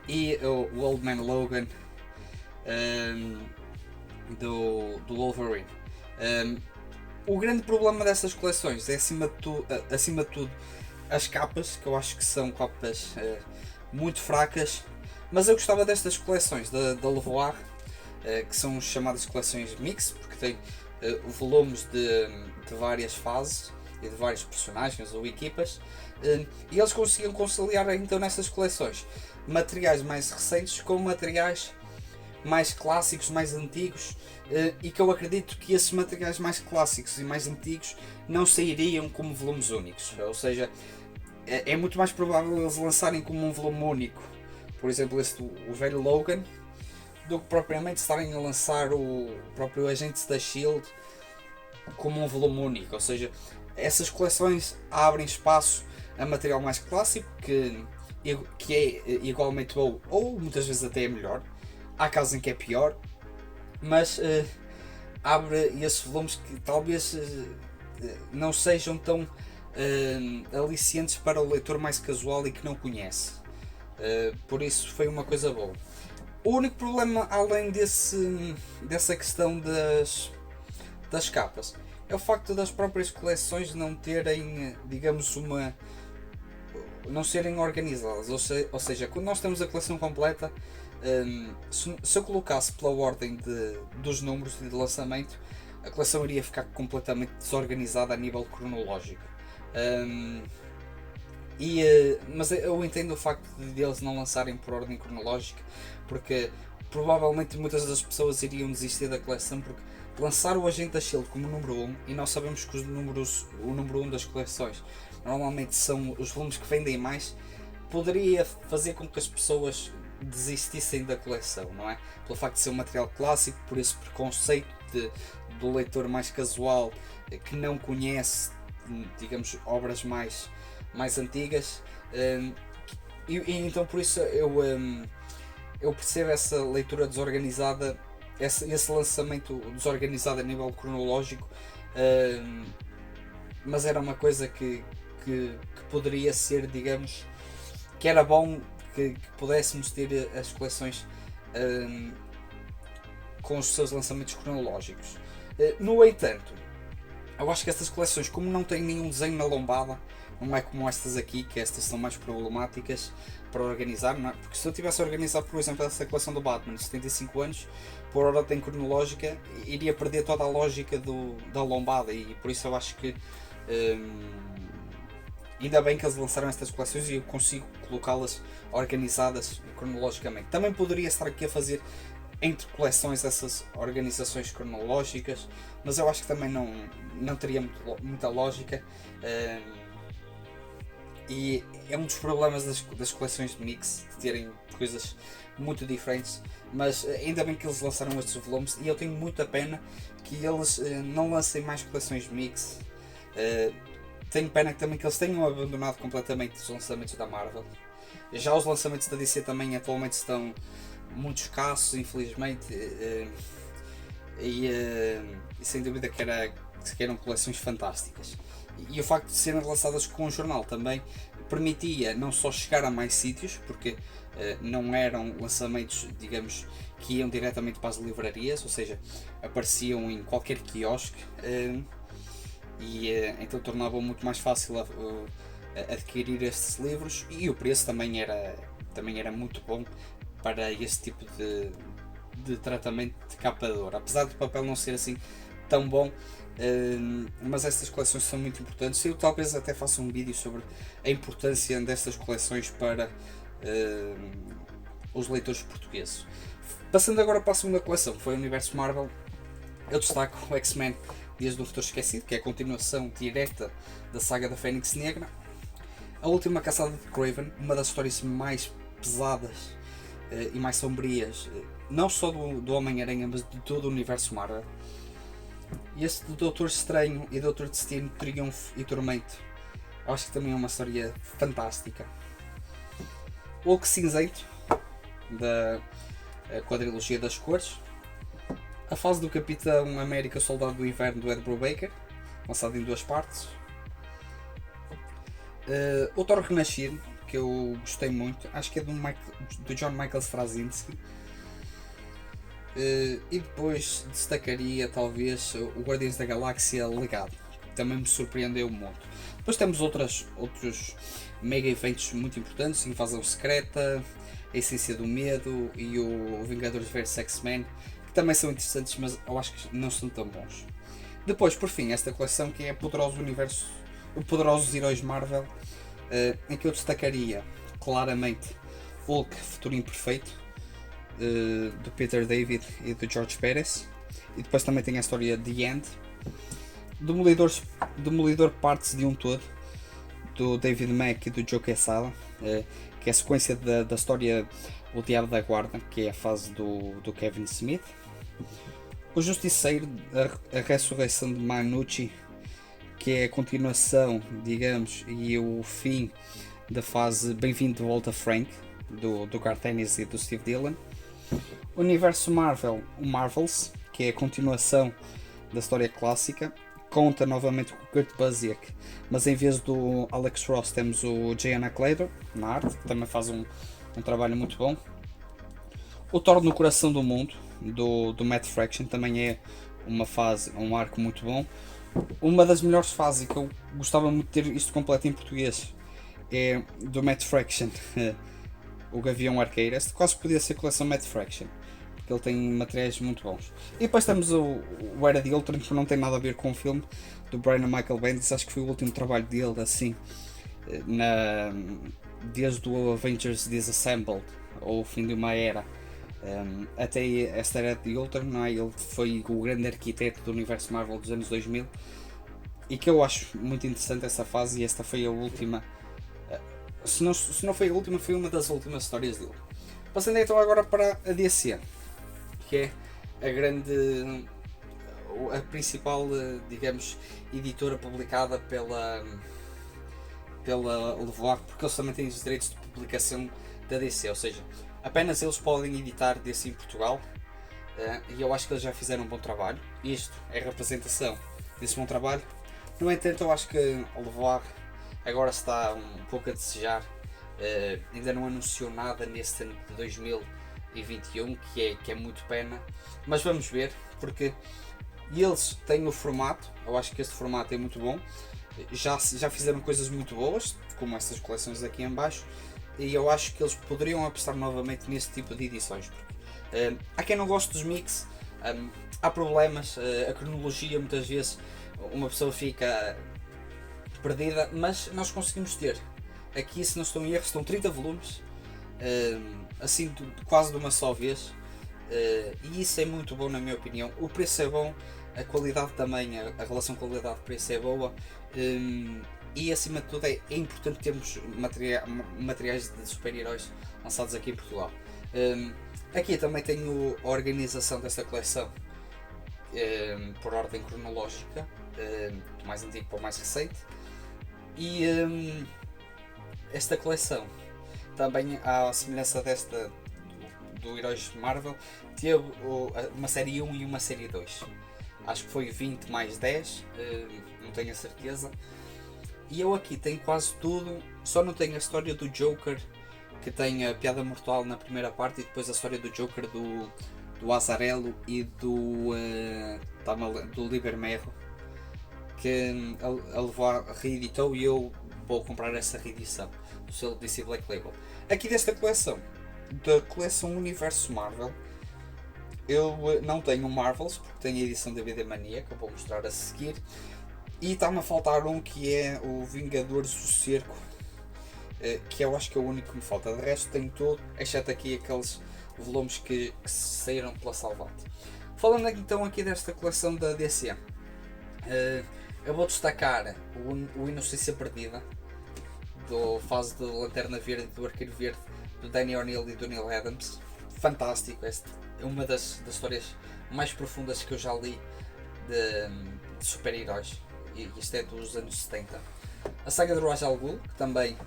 e o Old Man Logan, do Wolverine. O grande problema dessas coleções é acima de tudo as capas, que eu acho que são capas muito fracas, mas eu gostava destas coleções da Levoar, que são chamadas coleções mix, porque tem volumes de várias fases e de vários personagens ou equipas, e eles conseguiam conciliar então nessas coleções materiais mais recentes com materiais mais clássicos, mais antigos, e que eu acredito que esses materiais mais clássicos e mais antigos não sairiam como volumes únicos, ou seja, é muito mais provável eles lançarem como um volume único, por exemplo o velho Logan, do que propriamente estarem a lançar o próprio Agente da Shield como um volume único. Ou seja, essas coleções abrem espaço a material mais clássico, que é igualmente bom ou muitas vezes até é melhor. Há casos em que é pior, mas abre esses volumes que talvez não sejam tão alicientes para o leitor mais casual e que não conhece. Por isso foi uma coisa boa. O único problema, além dessa questão das capas, é o facto das próprias coleções não terem, digamos, não serem organizadas. Ou seja, quando nós temos a coleção completa, se eu colocasse pela ordem dos números de lançamento, a coleção iria ficar completamente desorganizada a nível cronológico. Mas eu entendo o facto de eles não lançarem por ordem cronológica, porque provavelmente muitas das pessoas iriam desistir da coleção, porque lançar o Agente da Shield como número 1, e nós sabemos que o número 1 das coleções normalmente são os volumes que vendem mais, poderia fazer com que as pessoas desistissem da coleção, não é? Pelo facto de ser um material clássico, por esse preconceito do leitor mais casual que não conhece, digamos, obras mais antigas, e então por isso eu percebo essa leitura desorganizada, esse lançamento desorganizado a nível cronológico, mas era uma coisa que poderia ser, digamos, que era bom que pudéssemos ter as coleções com os seus lançamentos cronológicos. No entanto, eu acho que estas coleções, como não têm nenhum desenho na lombada, não é como estas aqui, que estas são mais problemáticas para organizar, não é? Porque se eu tivesse a organizar, por exemplo, essa coleção do Batman de 75 anos, por ordem cronológica, iria perder toda a lógica da lombada, e por isso eu acho que ainda bem que eles lançaram estas coleções e eu consigo colocá-las organizadas cronologicamente. Também poderia estar aqui a fazer entre coleções essas organizações cronológicas, mas eu acho que também não teria muita lógica. E é um dos problemas das coleções de mix, de terem coisas muito diferentes, mas ainda bem que eles lançaram estes volumes, e eu tenho muita pena que eles não lancem mais coleções de mix. Tenho pena também que eles tenham abandonado completamente os lançamentos da Marvel. Já os lançamentos da DC também atualmente estão muito escassos, infelizmente, e sem dúvida que eram coleções fantásticas. E o facto de serem lançadas com o jornal também permitia não só chegar a mais sítios, porque não eram lançamentos, digamos, que iam diretamente para as livrarias, ou seja, apareciam em qualquer quiosque, e então tornava muito mais fácil adquirir estes livros, e o preço também era muito bom para este tipo de tratamento de capa dura, apesar do papel não ser assim tão bom. Mas estas coleções são muito importantes. Eu talvez até faça um vídeo sobre a importância destas coleções para os leitores portugueses. Passando agora para a segunda coleção, que foi o Universo Marvel, eu destaco o X-Men Dias do Futuro Esquecido, que é a continuação direta da saga da Fênix Negra. A Última Caçada de Kraven, uma das histórias mais pesadas e mais sombrias, não só do Homem-Aranha, mas de todo o Universo Marvel. E este do Doutor Estranho e Doutor Destino, Triunfo e Tormento, acho que também é uma história fantástica. Hulk Cinzento, da quadrilogia das cores. A fase do Capitão América Soldado do Inverno, do Ed Brubaker, lançado em 2 partes. O Thor Renascido, que eu gostei muito, acho que é do John Michael Straczynski. E depois destacaria talvez o Guardiões da Galáxia Legado, que também me surpreendeu muito. Depois temos outros mega eventos muito importantes: Invasão Secreta, A Essência do Medo e o Vingadores vs X-Men, que também são interessantes, mas eu acho que não são tão bons. Depois, por fim, esta coleção, que é o Poderosos Heróis Marvel, em que eu destacaria claramente Hulk Futuro Imperfeito, do Peter David e do George Pérez, e depois também tem a história The End. Demolidor Partes de um Todo, do David Mack e do Joe Quesada, que é a sequência da história O Diabo da Guarda, que é a fase do Kevin Smith. O Justiceiro, a ressurreição de Manucci, que é a continuação, digamos, e o fim da fase Bem-vindo de Volta Frank, do Garth Ennis e do Steve Dillon. O Universo Marvel, o Marvels, que é a continuação da história clássica, conta novamente com o Kurt Busiek, mas em vez do Alex Ross temos o Jayana Claydor na arte, que também faz um trabalho muito bom. O Thor no Coração do Mundo, do Matt Fraction, também é uma fase, um arco muito bom. Uma das melhores fases, e que eu gostava muito de ter isto completo em português, é do Matt Fraction, o Gavião Arqueiro. Este quase podia ser coleção Matt Fraction, porque ele tem materiais muito bons. E depois temos o Era de Ultron, que não tem nada a ver com o filme, do Brian Michael Bendis. Acho que foi o último trabalho dele, assim, desde o Avengers Disassembled, ou o fim de uma era, até esta Era de Ultron, não é? Ele foi o grande arquiteto do universo Marvel dos anos 2000, e que eu acho muito interessante essa fase, e esta foi a última. Se não foi a última, foi uma das últimas histórias dele. Passando então agora para a DC, que é a principal, digamos, editora publicada pela Levoix, porque eles também têm os direitos de publicação da DC, ou seja, apenas eles podem editar DC em Portugal, e eu acho que eles já fizeram um bom trabalho. Isto é representação desse bom trabalho. No entanto, eu acho que a Levoix agora está um pouco a desejar Ainda não anunciou nada neste ano de 2021, que é muito pena, mas vamos ver, porque eles têm o formato, eu acho que este formato é muito bom, já fizeram coisas muito boas, como estas coleções aqui em baixo, e eu acho que eles poderiam apostar novamente neste tipo de edições. Há quem não goste dos mix, há problemas, a cronologia muitas vezes uma pessoa fica perdida, mas nós conseguimos ter. Aqui, se não estou em erro, estão 30 volumes, assim quase de uma só vez, e isso é muito bom na minha opinião. O preço é bom, a qualidade também, a relação qualidade-preço é boa, e acima de tudo é importante termos materiais de super-heróis lançados aqui em Portugal. Aqui também tenho a organização desta coleção por ordem cronológica, do mais antigo para o mais recente, e esta coleção também, à semelhança desta do Heróis Marvel, teve uma série 1 e uma série 2. Acho que foi 20 mais 10, não tenho a certeza. E eu aqui tenho quase tudo, só não tenho a história do Joker, que tem a piada mortal na primeira parte, e depois a história do Joker do Azarello e do Libermerro, que a Levoar reeditou, e eu vou comprar essa reedição do selo DC Black Label. Aqui desta coleção, da coleção Universo Marvel, eu não tenho Marvels, porque tenho a edição da BD Mania, que eu vou mostrar a seguir, e está-me a faltar um que é o Vingadores do Cerco, que eu acho que é o único que me falta. De resto tenho tudo, exceto aqui aqueles volumes que saíram pela Salvat. Falando então aqui desta coleção da DC, eu vou destacar o Inocência Perdida, do fase de Lanterna Verde e do Arqueiro Verde, do Danny O'Neill e do Neil Adams. Fantástico, este é uma das histórias mais profundas que eu já li de super-heróis, e isto é dos anos 70. A saga de Ra's al Ghul, que também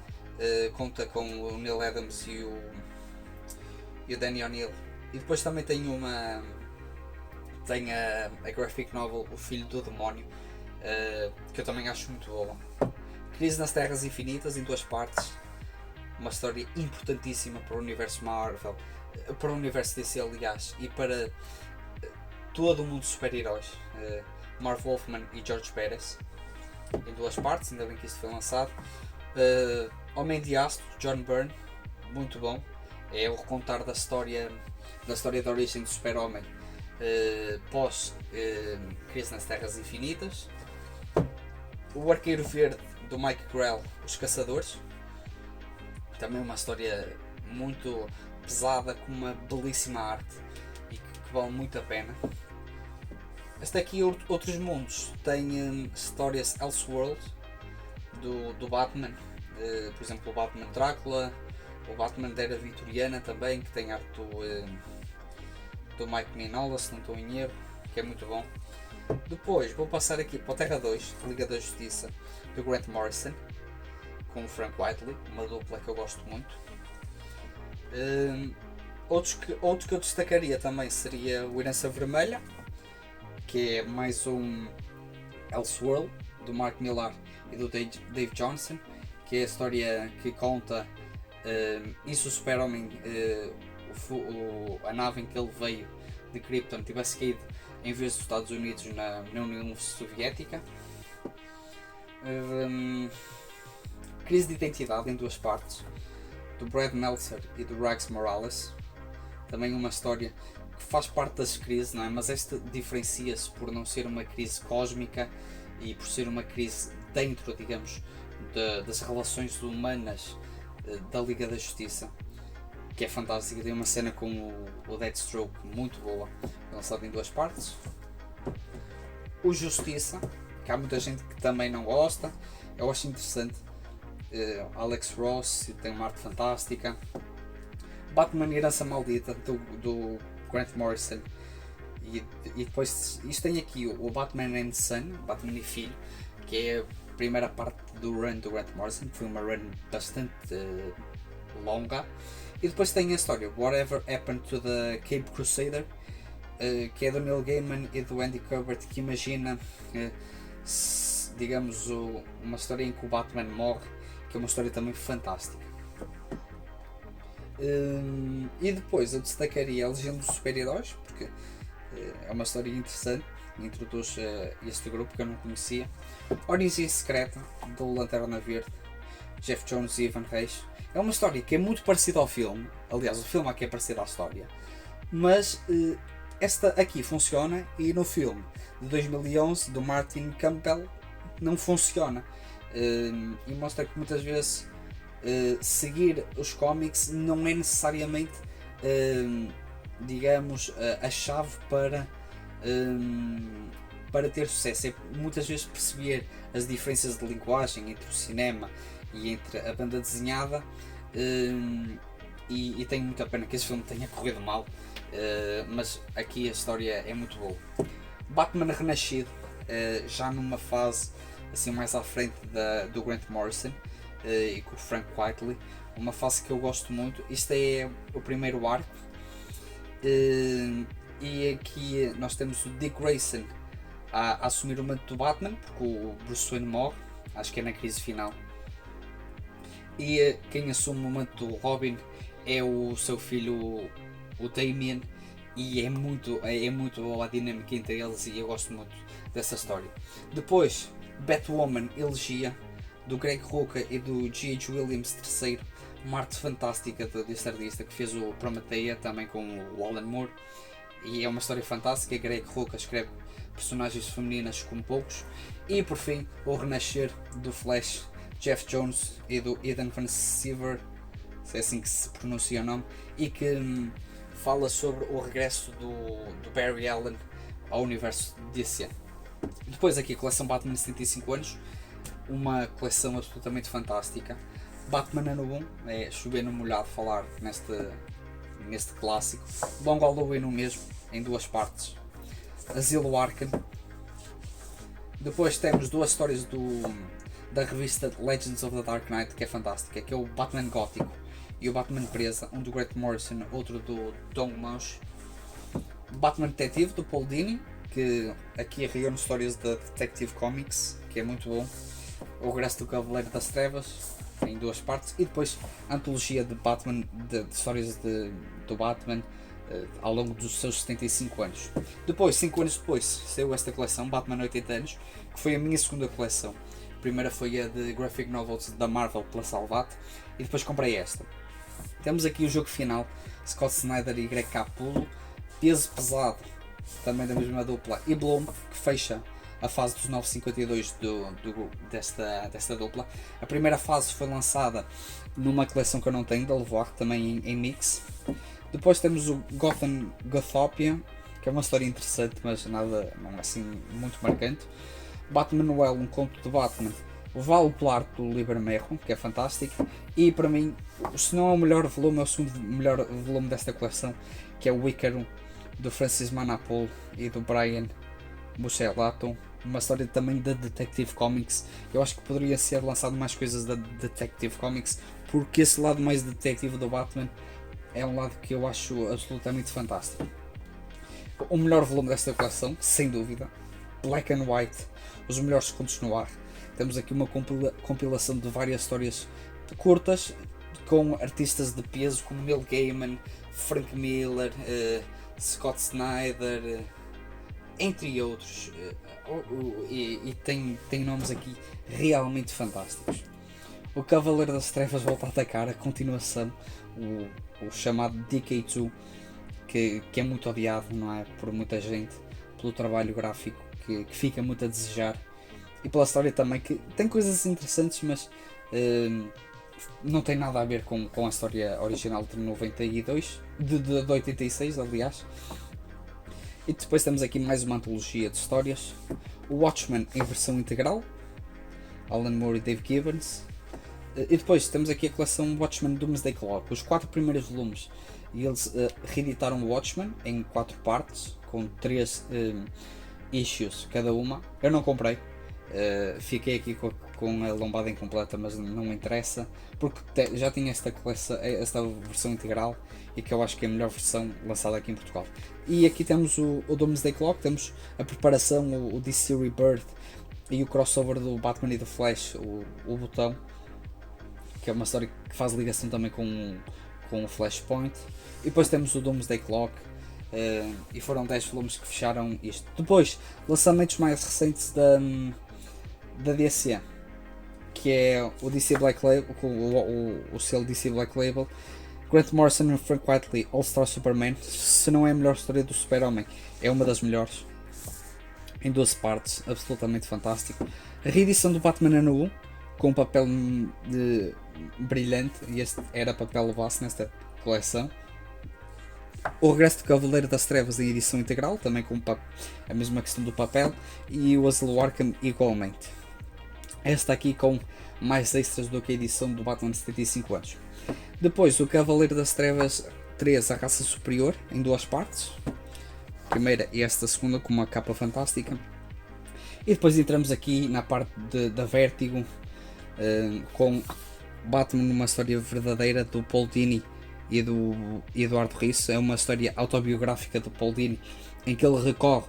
conta com o Neil Adams e o Danny O'Neill, e depois também tem a graphic novel O Filho do Demónio, que eu também acho muito boa. Crise nas Terras Infinitas, em 2 partes, uma história importantíssima para o universo Marvel, para o universo DC, aliás, e para todo o mundo de super-heróis. Marv Wolfman e George Pérez, em 2 partes, ainda bem que isto foi lançado. Homem de Aço, John Byrne, muito bom, é o recontar da história da origem do Super-Homem pós Crise nas Terras Infinitas. O Arqueiro Verde, do Mike Grell, Os Caçadores, também uma história muito pesada, com uma belíssima arte e que vale muito a pena. Este aqui, Outros Mundos, tem histórias Elseworld do Batman, por exemplo o Batman Drácula, o Batman da Era Vitoriana também, que tem arte do Mike Mignola, se não estou em erro, que é muito bom. Depois vou passar aqui para o Terra 2, Liga da Justiça, do Grant Morrison, com o Frank Whiteley, uma dupla que eu gosto muito. Outro que eu destacaria também seria o Herança Vermelha, que é mais um Elseworld, do Mark Millar e do Dave Johnson, que é a história que conta isso o Super-Homem, a nave em que ele veio de Krypton tivesse caído em vez dos Estados Unidos na União Soviética. Crise de Identidade, em 2 partes, do Brad Meltzer e do Rags Morales, também uma história que faz parte das crises, não é? Mas esta diferencia-se por não ser uma crise cósmica e por ser uma crise dentro, digamos, das relações humanas da Liga da Justiça, que é fantástica. Tem uma cena com o Deathstroke muito boa, lançado em 2 partes. O Justiça, que há muita gente que também não gosta, eu acho interessante. Alex Ross tem uma arte fantástica. Batman Herança Maldita, do Grant Morrison, e depois isto tem aqui o Batman and Son, Batman e Filho, que é a primeira parte do run do Grant Morrison, que foi uma run bastante longa. E depois tem a história Whatever Happened to the Cape Crusader, que é do Neil Gaiman e do Andy Kubert, que imagina, digamos, uma história em que o Batman morre, que é uma história também fantástica. E depois eu destacaria a Legenda dos Super-Heróis, porque é uma história interessante, introduz este grupo que eu não conhecia. Origem Secreta, do Lanterna Verde, Jeff Jones e Ivan Reis. É uma história que é muito parecida ao filme, aliás o filme aqui é parecido à história, mas esta aqui funciona e no filme de 2011 do Martin Campbell não funciona. E mostra que muitas vezes seguir os cómics não é necessariamente digamos a chave para ter sucesso. É muitas vezes perceber as diferenças de linguagem entre o cinema e entre a banda desenhada, e tenho muita pena que esse filme tenha corrido mal, mas aqui a história é muito boa. Batman Renascido, já numa fase assim mais à frente do Grant Morrison e com o Frank Quitely, uma fase que eu gosto muito. Isto é o primeiro arco, e aqui nós temos o Dick Grayson a assumir o manto do Batman, porque o Bruce Wayne morre, acho que é na crise final, e quem assume o manto do Robin é o seu filho, o Damian, e é muito boa a dinâmica entre eles e eu gosto muito dessa história. Depois, Batwoman Elegia, do Greg Rucka e do G.H. Williams III, uma arte fantástica deste artista que fez o Prometheia também com o Alan Moore, e é uma história fantástica. Greg Rucka escreve personagens femininas como poucos. E por fim, o renascer do Flash, Jeff Jones e do Eden Van Sciver, se é assim que se pronuncia o nome, e que fala sobre o regresso do Barry Allen ao universo DC. Depois aqui a coleção Batman 75 anos, uma coleção absolutamente fantástica. Batman Ano 1, é chover no molhado falar neste clássico. Long Halloween o mesmo, em duas partes. Asilo Arkham. Depois temos duas histórias da revista Legends of the Dark Knight, que é fantástica, que é o Batman Gótico e o Batman Presa, um do Grant Morrison, outro do Tom Manche. Batman Detetive, do Paul Dini, que aqui reúne histórias da Detective Comics, que é muito bom. O regresso do Cavaleiro das Trevas, em duas partes. E depois a antologia de Batman, de histórias do Batman ao longo dos seus 75 anos. Depois, 5 anos depois, saiu esta coleção, Batman 80 anos, que foi a minha segunda coleção. A primeira foi a de Graphic Novels da Marvel pela Salvat, e depois comprei esta. Temos aqui o jogo final, Scott Snyder e Greg Capullo, peso pesado, também da mesma dupla, e Bloom, que fecha a fase dos 952 desta dupla. A primeira fase foi lançada numa coleção que eu não tenho, da Levoar, também em mix. Depois temos o Gothopia, que é uma história interessante, mas nada, não é assim muito marcante. Batman Noel, um conto de Batman, o Vale Polar do Libermerro, que é fantástico. E para mim, se não é o melhor volume, é o segundo melhor volume desta coleção, que é o Ícaro, do Francis Manapul e do Brian Buccellato. Uma história também da Detective Comics. Eu acho que poderia ser lançado mais coisas da Detective Comics, porque esse lado mais detective do Batman é um lado que eu acho absolutamente fantástico. O melhor volume desta coleção, sem dúvida, Black and White, os melhores contos no ar. Temos aqui uma compilação de várias histórias curtas com artistas de peso como Neil Gaiman, Frank Miller, Scott Snyder, entre outros, e tem nomes aqui realmente fantásticos. O Cavaleiro das Trevas volta a atacar, a continuação, o chamado DK2, que é muito odiado, não é, por muita gente, pelo trabalho gráfico que fica muito a desejar, e pela história também, que tem coisas interessantes, mas não tem nada a ver com a história original de 92, de 86, aliás. E depois temos aqui mais uma antologia de histórias, o Watchmen em versão integral, Alan Moore e Dave Gibbons. E depois temos aqui a coleção Watchmen Doomsday Clock, os 4 primeiros volumes, e eles reeditaram o Watchmen em 4 partes, com 3 issues cada uma. Eu não comprei, fiquei aqui com a lombada incompleta, mas não me interessa, porque já tinha esta versão integral, e que eu acho que é a melhor versão lançada aqui em Portugal. E aqui temos o Doomsday Clock, temos a preparação, o DC Rebirth e o crossover do Batman e do Flash, o Botão, que é uma história que faz ligação também com com o Flashpoint. E depois temos o Doomsday Clock. E foram 10 volumes que fecharam isto. Depois, lançamentos mais recentes da DC, que é o DC Black Label, o selo DC Black Label. Grant Morrison e Frank Whiteley, All Star Superman. Se não é a melhor história do Super-Homem, é uma das melhores, em 12 partes, absolutamente fantástico. A reedição do Batman Ano 1, com um papel brilhante, e este era papel base nesta coleção. O regresso do Cavaleiro das Trevas em edição integral, também com a mesma questão do papel, e o Asilo Arkham igualmente. Esta aqui com mais extras do que a edição do Batman de 75 anos. Depois o Cavaleiro das Trevas 3, a Raça Superior, em 2 partes. A primeira e esta segunda com uma capa fantástica. E depois entramos aqui na parte da Vertigo, com Batman numa história verdadeira do Paul Dini e do Eduardo Risso. É uma história autobiográfica do Paul Dini, em que ele recorre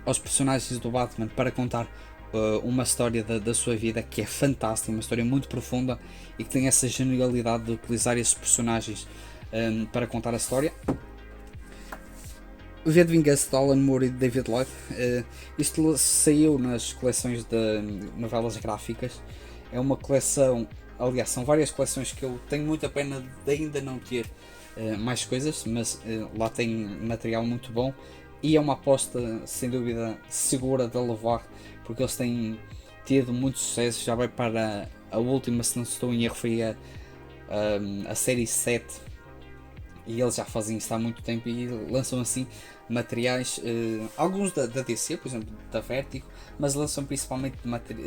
aos personagens do Batman para contar uma história da sua vida, que é fantástica, uma história muito profunda e que tem essa genialidade de utilizar esses personagens para contar a história. V de Vingança de Alan Moore e de David Lloyd. Isto saiu nas coleções de novelas gráficas. É uma coleção, aliás, são várias coleções que eu tenho muita pena de ainda não ter mais coisas, mas lá tem material muito bom e é uma aposta sem dúvida segura de levar, porque eles têm tido muito sucesso. Já vai para a última, se não estou em erro, foi a série 7, e eles já fazem isso há muito tempo e lançam assim materiais, alguns da DC, por exemplo da Vertigo, mas lançam principalmente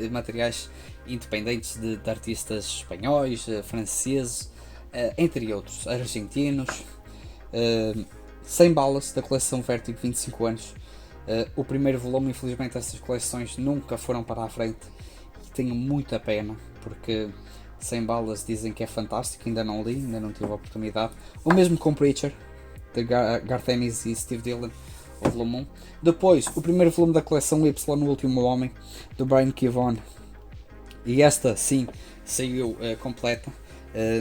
materiais independentes de artistas espanhóis, franceses, entre outros, argentinos. 100 balas da coleção Vertigo 25 anos. O primeiro volume, infelizmente estas coleções nunca foram para a frente e tenho muita pena, porque 100 balas dizem que é fantástico, ainda não li, ainda não tive a oportunidade. O mesmo com Preacher, de Garth Ennis e Steve Dillon, o volume 1. Depois, o primeiro volume da coleção Y, O Último Homem, do Brian K. Vaughan, e esta sim saiu completa.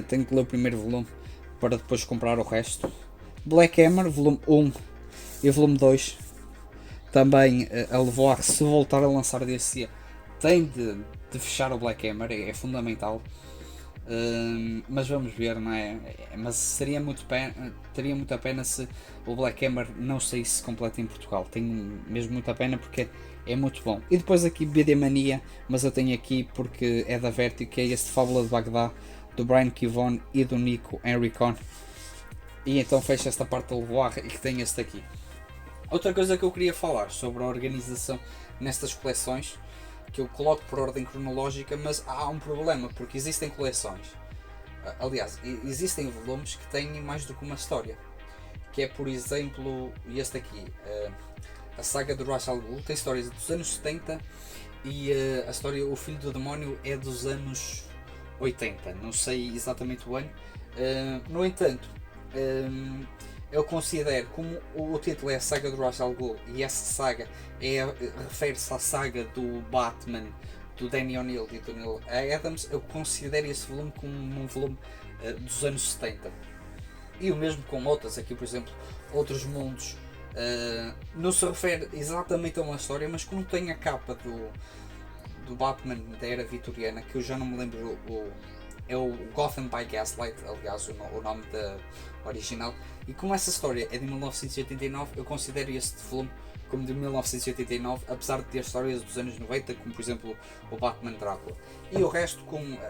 Tenho que ler o primeiro volume para depois comprar o resto. Black Hammer, volume 1 e volume 2, também a levar, se voltar a lançar DC, tem de fechar o Black Hammer, é fundamental. Mas vamos ver, não é? Mas teria muita pena se o Black Hammer não saísse completo em Portugal. Tenho mesmo muita pena, porque é muito bom. E depois aqui BD Mania, mas eu tenho aqui porque é da Vertigo, que é este Fábula de Bagdá, do Brian K. Vaughan e do Nico Henry Cohn. E então fecha esta parte do Levoar e que tem este aqui. Outra coisa que eu queria falar sobre a organização nestas coleções, que eu coloco por ordem cronológica, mas há um problema, porque existem coleções, aliás, existem volumes que têm mais do que uma história, que é, por exemplo, este aqui, a saga do Ra's al Ghul, tem histórias dos anos 70 e a história O Filho do Demónio é dos anos 80, não sei exatamente o ano. No entanto, eu considero, como o título é a saga do Ra's al Ghul e essa saga refere-se à saga do Batman, do Danny O'Neill e do Neil Adams, eu considero esse volume como um volume dos anos 70. E o mesmo com outras, aqui por exemplo, Outros Mundos, não se refere exatamente a uma história, mas como tem a capa do Batman da era vitoriana, que eu já não me lembro, é o Gotham by Gaslight, aliás o nome original, e como essa história é de 1989, eu considero este volume como de 1989, apesar de ter histórias dos anos 90, como por exemplo o Batman Drácula. E o resto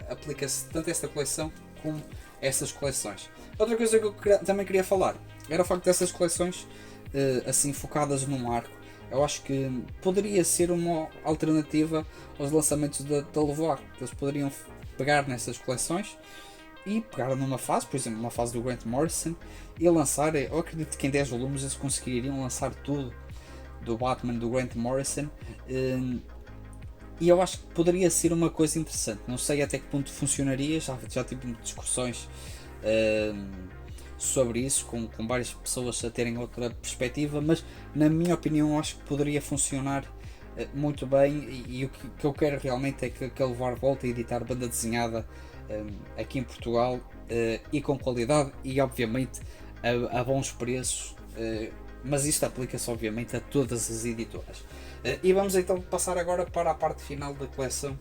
aplica-se tanto a esta coleção como a essas coleções. Outra coisa que eu também queria falar era o facto dessas coleções assim focadas num arco. Eu acho que poderia ser uma alternativa aos lançamentos da Levoar. Eles poderiam pegar nessas coleções e pegar numa fase, por exemplo, uma fase do Grant Morrison, e lançar, eu acredito que em 10 volumes eles conseguiriam lançar tudo do Batman do Grant Morrison, e eu acho que poderia ser uma coisa interessante. Não sei até que ponto funcionaria, já tive discussões sobre isso com várias pessoas a terem outra perspectiva, mas na minha opinião acho que poderia funcionar muito bem, e o que eu quero realmente é que a Levoar volte a editar banda desenhada aqui em Portugal, e com qualidade e obviamente a bons preços, mas isto aplica-se obviamente a todas as editoras. E vamos então passar agora para a parte final da coleção,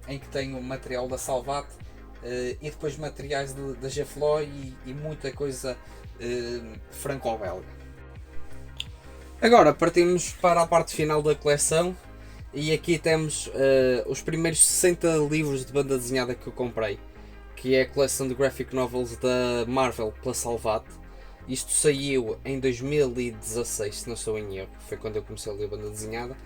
em que tenho o material da Salvat, e depois materiais da Gefloy e muita coisa franco-belga. Agora partimos para a parte final da coleção e aqui temos os primeiros 60 livros de banda desenhada que eu comprei, que é a coleção de graphic novels da Marvel pela Salvat. Isto saiu em 2016, se não estou em erro, foi quando eu comecei a ler a banda desenhada.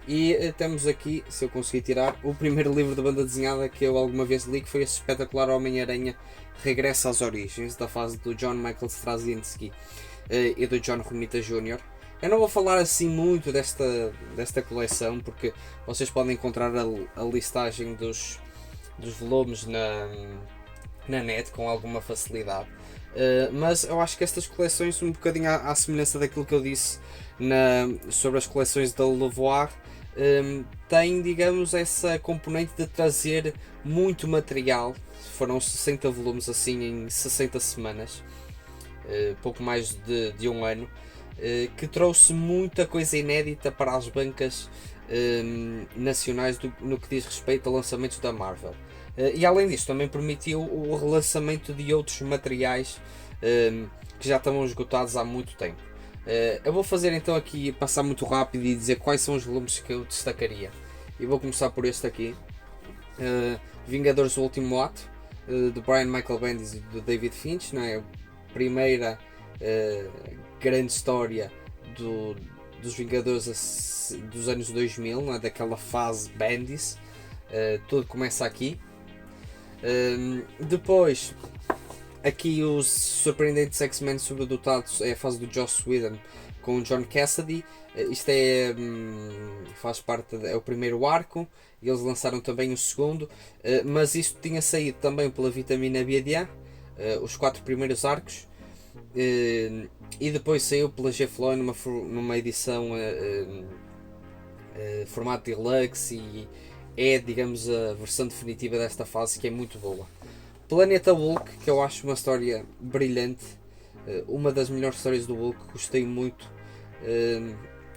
E temos aqui, se eu conseguir tirar, o primeiro livro de banda desenhada que eu alguma vez li, que foi esse espetacular Homem-Aranha Regressa às Origens, da fase do John Michael Straczynski e do John Romita Jr. Eu não vou falar assim muito desta coleção, porque vocês podem encontrar a listagem dos volumes na net com alguma facilidade. Mas eu acho que estas coleções, um bocadinho à semelhança daquilo que eu disse sobre as coleções da Lavoie, têm, digamos, essa componente de trazer muito material. Foram 60 volumes assim em 60 semanas, pouco mais de um ano, que trouxe muita coisa inédita para as bancas nacionais no que diz respeito a lançamentos da Marvel. E além disso também permitiu o relançamento de outros materiais que já estavam esgotados há muito tempo. Eu vou fazer então aqui, passar muito rápido e dizer quais são os volumes que eu destacaria. E vou começar por este aqui, Vingadores do Último Ato, de Brian Michael Bendis e do David Finch, não é? A primeira grande história dos Vingadores dos anos 2000, não é? Daquela fase Bendis. Tudo começa aqui. Depois, aqui os surpreendentes X-Men sobredotados é a fase do Joss Whedon com o John Cassaday. Isto faz parte, é o primeiro arco, e eles lançaram também o segundo, mas isto tinha saído também pela Vitamina BDA, os 4 primeiros arcos, e depois saiu pela Gefloy numa edição formato deluxe, e é, digamos, a versão definitiva desta fase, que é muito boa. Planeta Hulk, que eu acho uma história brilhante, uma das melhores histórias do Hulk, gostei muito.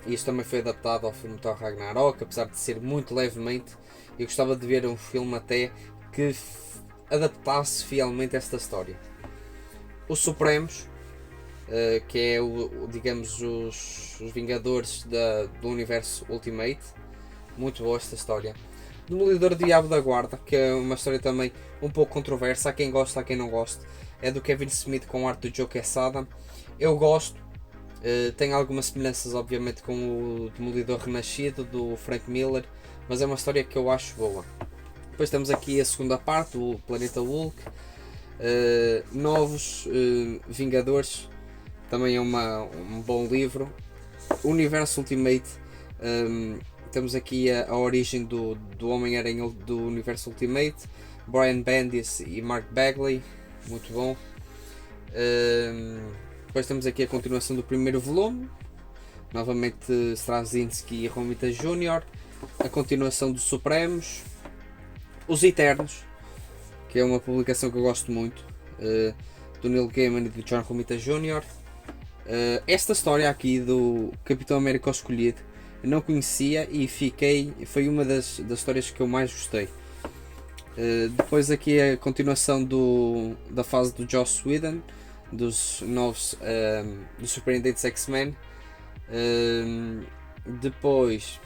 Isto também foi adaptado ao filme Thor Ragnarok, apesar de ser muito levemente. Eu gostava de ver um filme até que adaptasse fielmente esta história. Os Supremos, que é digamos os Vingadores do universo Ultimate, muito boa esta história. Demolidor Diabo da Guarda, que é uma história também um pouco controversa, há quem gosta, há quem não gosta. É do Kevin Smith com a arte do Joe Quesada. Eu gosto, tem algumas semelhanças obviamente com o Demolidor Renascido do Frank Miller, mas é uma história que eu acho boa. Depois temos aqui a segunda parte, o Planeta Hulk, Novos Vingadores, também é um bom livro. Universo Ultimate, temos aqui a origem do Homem-Aranha do Universo Ultimate, Brian Bendis e Mark Bagley, muito bom. Depois temos aqui a continuação do primeiro volume, novamente Straczynski e Romita Jr., a continuação dos Supremos, Os Eternos, que é uma publicação que eu gosto muito, do Neil Gaiman e do John Romita Jr. Esta história aqui do Capitão América Escolhido eu não conhecia e foi uma das histórias que eu mais gostei. Depois aqui a continuação da fase do Joss Whedon, dos novos dos surpreendentes X-Men. Depois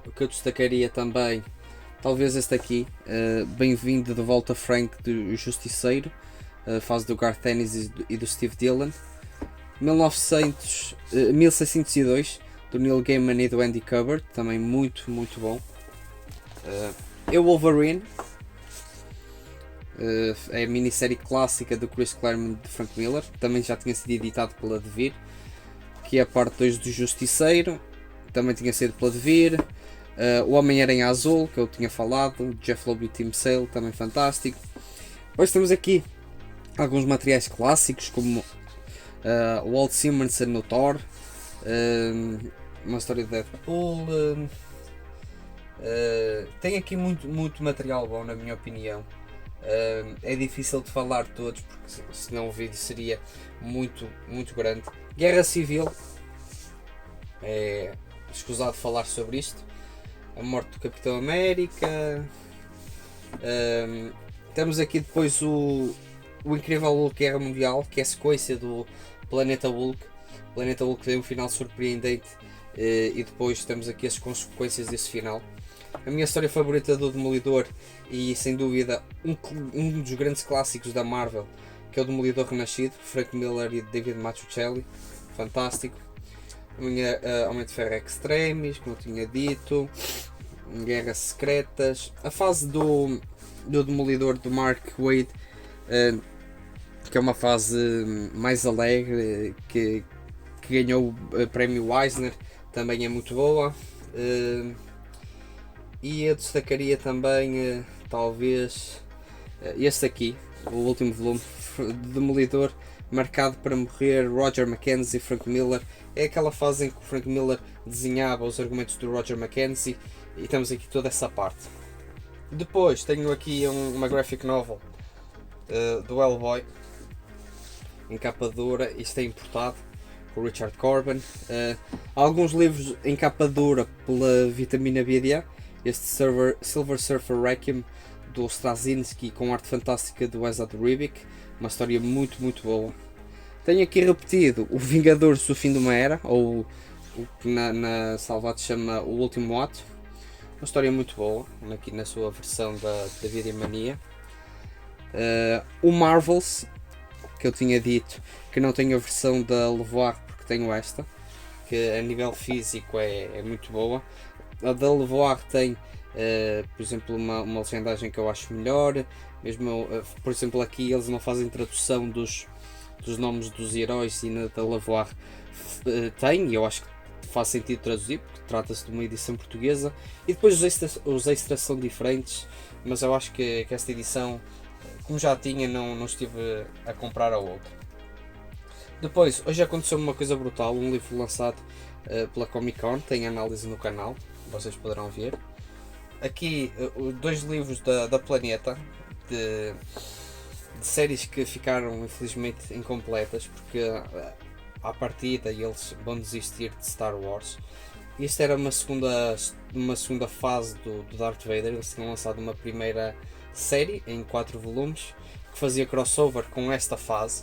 o que eu destacaria também, talvez este aqui, Bem-vindo de Volta Frank do Justiceiro, fase do Garth Ennis e do Steve Dillon. 1602 do Neil Gaiman e do Andy Kubert, também muito bom. Eu Wolverine, é a minissérie clássica do Chris Claremont de Frank Miller, também já tinha sido editado pela Devir, que é a parte 2 do Justiceiro, também tinha sido pela Devir. O Homem-Aranha Azul, que eu tinha falado, Jeff Loeb e Tim Sale, também fantástico. Depois temos aqui alguns materiais clássicos, como o Walt Simonson no Thor, uma história de Deadpool, Tem aqui muito material bom, na minha opinião. É difícil de falar de todos, porque senão o vídeo seria muito grande. Guerra Civil, é escusado falar sobre isto. A morte do Capitão América. Temos aqui depois o Incrível Hulk Guerra Mundial, que é a sequência do Planeta Hulk. O Planeta Hulk tem um final surpreendente, e depois temos aqui as consequências desse final. A minha história favorita do Demolidor, e sem dúvida um dos grandes clássicos da Marvel, que é o Demolidor Renascido, Frank Miller e David Mazzucchelli, fantástico. A minha Homem de Ferro Extremis, como eu tinha dito, Guerras Secretas, a fase do Demolidor do Mark Waid, que é uma fase mais alegre, que ganhou o prémio Eisner, também é muito boa. E eu destacaria também, talvez, este aqui, o último volume, Demolidor, Marcado para Morrer, Roger Mackenzie e Frank Miller. É aquela fase em que o Frank Miller desenhava os argumentos do Roger Mackenzie, e temos aqui toda essa parte. Depois tenho aqui uma graphic novel do Hellboy, em capa dura. Isto é importado por Richard Corben. Alguns livros em capa dura pela Vitamina BD. Este Silver Surfer Requiem do Straczynski, com arte fantástica do Esad Ribic, uma história muito boa. Tenho aqui repetido o Vingadores do Fim de uma Era, ou o que na Salvat chama O Último Ato, uma história muito boa, aqui na sua versão da Vida e Mania. O Marvels, que eu tinha dito que não tenho a versão da Levoar, porque tenho esta, que a nível físico é muito boa. A da Levoar tem, por exemplo, uma legendagem que eu acho melhor. Mesmo, por exemplo, aqui eles não fazem tradução dos nomes dos heróis, e na da Levoar tem, e eu acho que faz sentido traduzir, porque trata-se de uma edição portuguesa. E depois os extras são diferentes, mas eu acho que esta edição, como já tinha, não estive a comprar a outra. Depois, hoje aconteceu uma coisa brutal, um livro lançado pela Comic Con, tem análise no canal, vocês poderão ver. Aqui, dois livros da Planeta, de séries que ficaram infelizmente incompletas, porque à partida eles vão desistir de Star Wars. Isto era uma segunda fase do Darth Vader. Eles tinham lançado uma primeira série em 4 volumes, que fazia crossover com esta fase,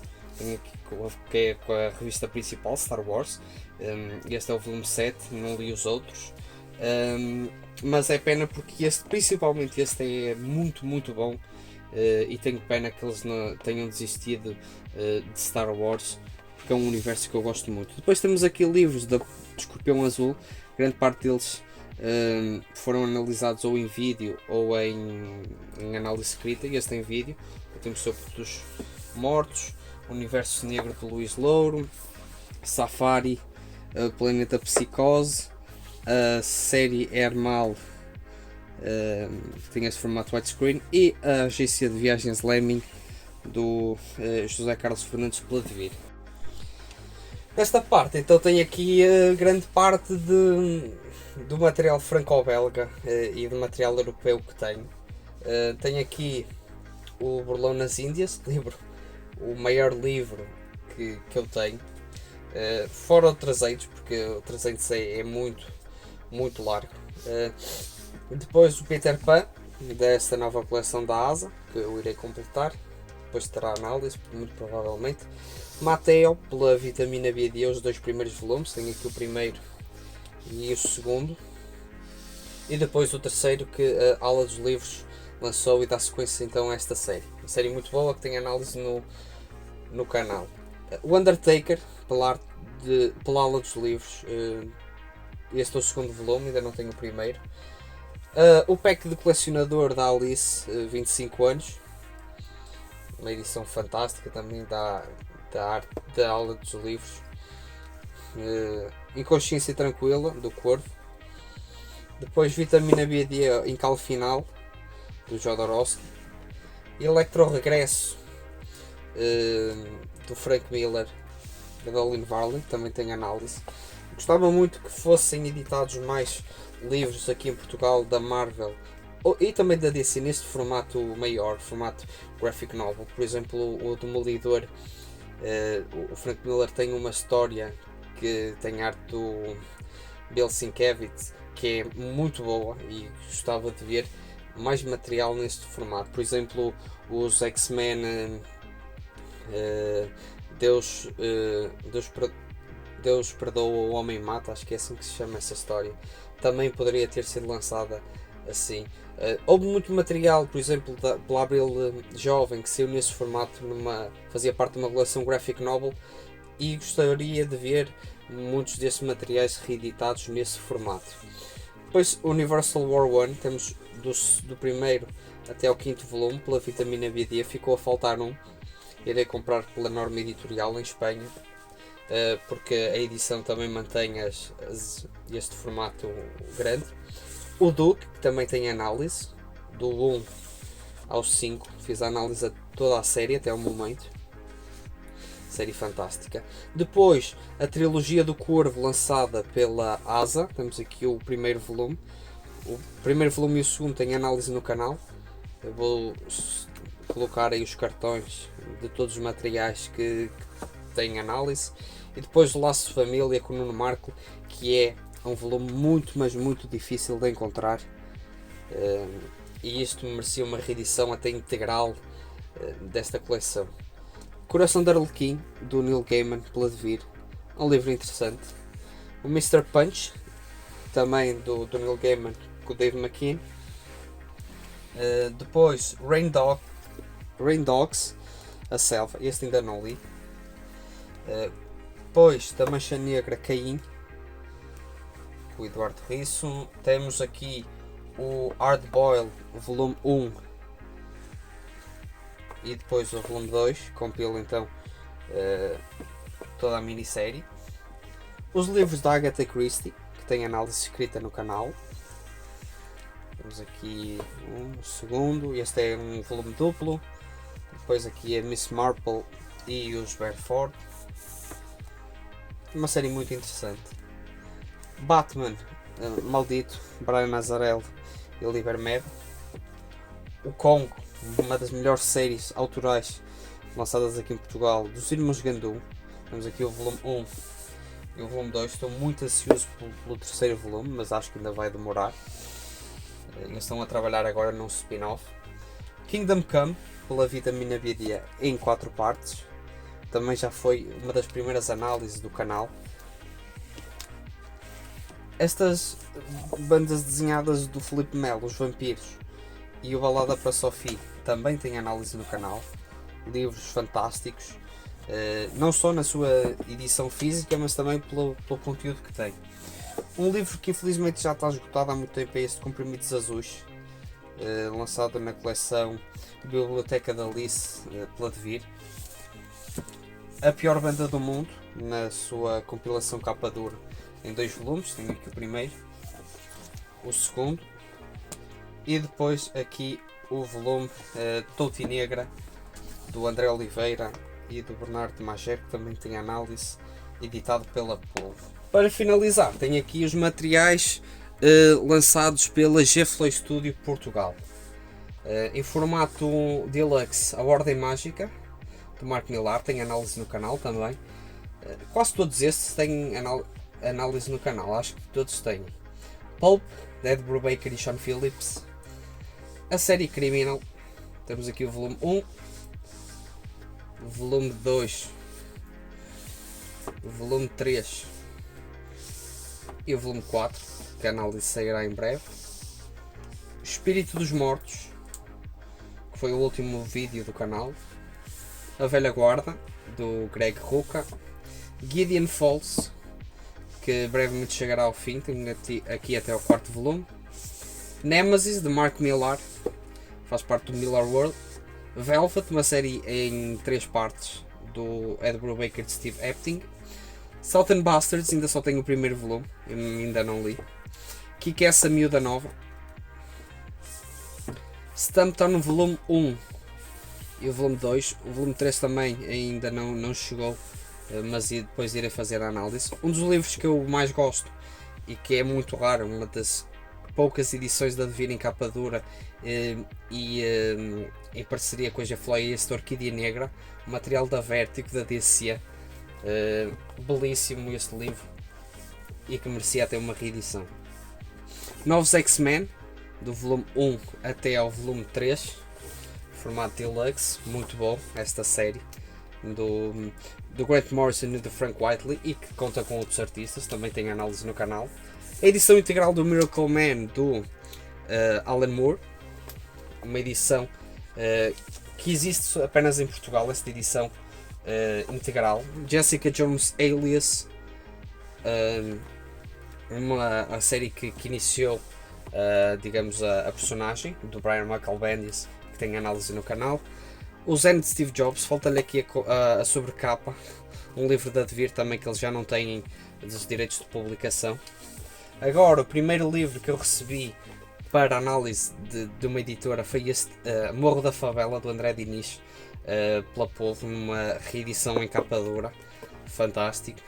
que é com a revista principal, Star Wars. Este é o volume 7, não li os outros. Mas é pena, porque principalmente este é muito bom, e tenho pena que eles não tenham desistido de Star Wars, porque é um universo que eu gosto muito. Depois temos aqui livros de Escorpião Azul, grande parte deles foram analisados ou em vídeo ou em análise escrita, e este em vídeo. Temos sobre dos Mortos, Universo Negro de Luís Louro, Safari, Planeta Psicose, a série Hermal, tem esse formato widescreen, e a agência de viagens Lemming do José Carlos Fernandes Pladevir. Nesta parte, então, tenho aqui grande parte do material franco-belga e do material europeu que tenho. Tenho aqui o Burlão nas Índias, livro, o maior livro que eu tenho, fora o 300, porque o 300 é muito largo. Depois o Peter Pan, desta nova coleção da ASA, que eu irei completar, depois terá análise, muito provavelmente. Mateo, pela Vitamina BD, os 2 primeiros volumes, tenho aqui o primeiro e o segundo. E depois o terceiro, que a Aula dos Livros lançou e dá sequência então a esta série. Uma série muito boa, que tem análise no canal. O Undertaker, pela Aula dos Livros, este é o segundo volume, ainda não tenho o primeiro. O pack de colecionador da Alice, 25 anos, uma edição fantástica também da Aula dos Livros. Inconsciência Tranquila, do Corvo. Depois Vitamina BD em Calo Final, do Jodorowsky. Electro Regresso, do Frank Miller, da Olin Varley, também tem análise. Gostava muito que fossem editados mais livros aqui em Portugal da Marvel e também da DC neste formato maior, formato graphic novel. Por exemplo, o Demolidor, o Frank Miller tem uma história que tem arte do Bill Sienkiewicz, que é muito boa e gostava de ver mais material neste formato. Por exemplo, os X-Men, Deus perdoa, o homem mata, acho que é assim que se chama essa história, também poderia ter sido lançada assim. Houve muito material, por exemplo, pela Abril Jovem, que saiu nesse formato, fazia parte de uma coleção graphic novel, e gostaria de ver muitos desses materiais reeditados nesse formato. Depois, Universal War 1, temos do primeiro até ao quinto volume, pela vitamina BD, ficou a faltar um. Irei comprar pela Norma Editorial em Espanha, porque a edição também mantém este formato grande. O Duke, que também tem análise, do 1 ao 5, fiz a análise a toda a série até o momento. Série fantástica. Depois, a trilogia do Corvo, lançada pela ASA, temos aqui o primeiro volume. O primeiro volume e o segundo têm análise no canal. Eu vou colocar aí os cartões de todos os materiais que têm análise. E depois o Laço de Família com o Nuno Marco, que é um volume muito, mas muito difícil de encontrar. E isto merecia uma reedição até integral desta coleção. Coração de Arlequim, do Neil Gaiman, pela Devir, um livro interessante. O Mr. Punch, também do Neil Gaiman, com o Dave McKean. Depois, Rain Dogs, A Selva, este ainda não li. Depois, da Mancha Negra, Caim, com o Eduardo Risso. Temos aqui o Hard Boiled, volume 1, e depois o volume 2, compila então toda a minissérie. Os livros da Agatha Christie, que tem análise escrita no canal. Temos aqui um segundo, este é um volume duplo. Depois aqui a Miss Marple e os Beresford. Uma série muito interessante. Batman, Maldito, Brian Azzarello e Libermed. O Congo, uma das melhores séries autorais lançadas aqui em Portugal, dos Irmãos Gandum. Temos aqui o volume 1 e o volume 2. Estou muito ansioso pelo terceiro volume, mas acho que ainda vai demorar. Eles estão a trabalhar agora num spin-off. Kingdom Come, pela Vitamina BD, em 4 partes. Também já foi uma das primeiras análises do canal. Estas bandas desenhadas do Filipe Melo, Os Vampiros e o Balada para Sophie, também têm análise no canal. Livros fantásticos, não só na sua edição física, mas também pelo conteúdo que tem. Um livro que infelizmente já está esgotado há muito tempo é este, Comprimidos Azuis, lançado na coleção Biblioteca da Alice, pela Devir. A Pior Banda do Mundo, na sua compilação capa dura, em 2 volumes. Tenho aqui o primeiro, o segundo, e depois aqui o volume Touti Negra, do André Oliveira e do Bernardo de Mager, que também tem análise, editado pela Polvo. Para finalizar, tenho aqui os materiais lançados pela G-Flow Studio Portugal. Em formato deluxe, A Ordem Mágica, do Mark Millar, tem análise no canal também. Quase todos estes têm análise no canal, acho que todos têm. Pulp, Ed Brubaker e Sean Phillips. A série Criminal, temos aqui o volume 1, o volume 2, o volume 3 e o volume 4, que a análise sairá em breve. Espírito dos Mortos, que foi o último vídeo do canal. A Velha Guarda, do Greg Rucka. Gideon Falls, que brevemente chegará ao fim, tenho aqui até o 4º volume. Nemesis, de Mark Millar, faz parte do Millar World. Velvet, uma série em 3 partes, do Ed Brubaker e Steve Epting. Southern Bastards, ainda só tenho o primeiro volume, eu ainda não li. Kick-Ass, a Miúda Nova. Stumptown, volume 1 e o volume 2. O volume 3 também ainda não chegou, mas depois irei fazer a análise. Um dos livros que eu mais gosto e que é muito raro, uma das poucas edições da Devir em capa dura e em parceria com a G-Fly, este Orquídea Negra, material da Vertigo, da DC. Belíssimo este livro e que merecia até uma reedição. Novos X-Men, do volume 1 até ao volume 3, formato deluxe, muito bom esta série, do Grant Morrison e do Frank Whiteley, e que conta com outros artistas, também tem análise no canal. A edição integral do Miracle Man, do Alan Moore, uma edição que existe apenas em Portugal, esta edição integral. Jessica Jones Alias, uma série que iniciou digamos a personagem do Brian Michael Bendis, que tem análise no canal. O Zen de Steve Jobs, falta-lhe aqui a sobrecapa, um livro da Devir também que eles já não têm dos direitos de publicação. Agora, o primeiro livro que eu recebi para análise de uma editora foi este Morro da Favela, do André Diniz, pela Povo, numa reedição em capa dura, fantástico.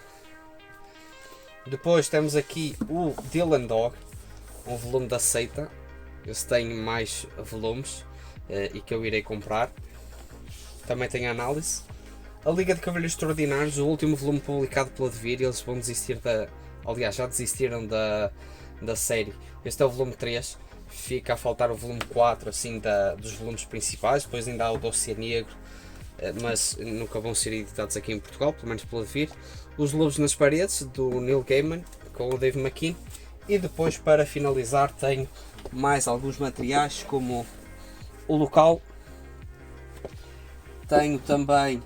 Depois temos aqui o Dylan Dog, um volume da Seita, eu tenho mais volumes e que eu irei comprar, também tem análise. A Liga de Cavaleiros Extraordinários, o último volume publicado pela Devir, eles vão desistir aliás, já desistiram da série. Este é o volume 3, fica a faltar o volume 4 assim, dos volumes principais, depois ainda há o Dossiê Negro, mas nunca vão ser editados aqui em Portugal, pelo menos pela Devir. Os Lobos nas Paredes, do Neil Gaiman, com o Dave McKean. E depois, para finalizar, tenho mais alguns materiais, como o Local. Tenho também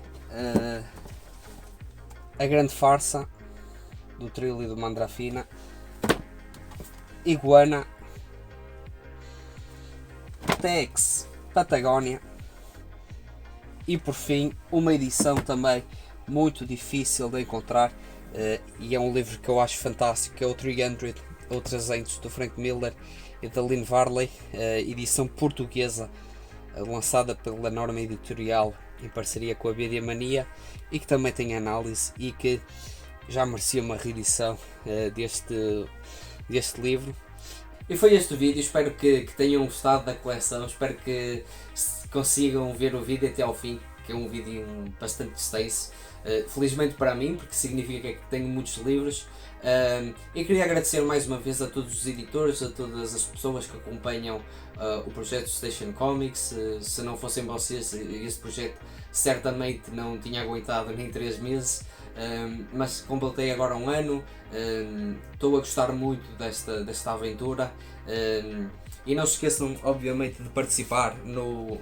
A Grande Farsa, do Trilho e do Mandrafina. Iguana. Tex Patagónia. E por fim, uma edição também muito difícil de encontrar, e é um livro que eu acho fantástico, que é o 300 ou 300 do Frank Miller e da Lynn Varley, edição portuguesa, lançada pela Norma Editorial em parceria com a BD Mania, e que também tem análise e que já merecia uma reedição deste livro. E foi este o vídeo, espero que tenham gostado da coleção, espero que consigam ver o vídeo até ao fim, que é um vídeo bastante extenso, felizmente para mim, porque significa que tenho muitos livros. E queria agradecer mais uma vez a todos os editores, a todas as pessoas que acompanham o projeto Station Comics. Se não fossem vocês, este projeto certamente não tinha aguentado nem 3 meses, mas completei agora um ano. Estou a gostar muito desta aventura, e não se esqueçam obviamente de participar no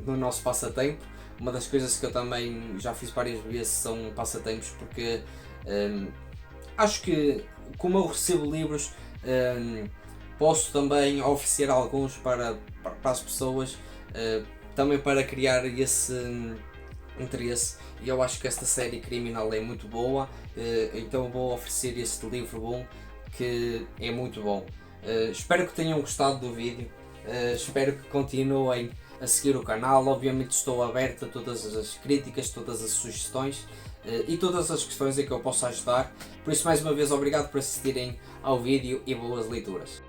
nosso passatempo. Uma das coisas que eu também já fiz várias vezes são passatempos, porque acho que, como eu recebo livros, posso também oferecer alguns para as pessoas, também para criar esse interesse, e eu acho que esta série criminal é muito boa, então vou oferecer este livro bom, que é muito bom. Espero que tenham gostado do vídeo, espero que continuem a seguir o canal. Obviamente estou aberto a todas as críticas, todas as sugestões e todas as questões em que eu possa ajudar. Por isso, mais uma vez, obrigado por assistirem ao vídeo e boas leituras.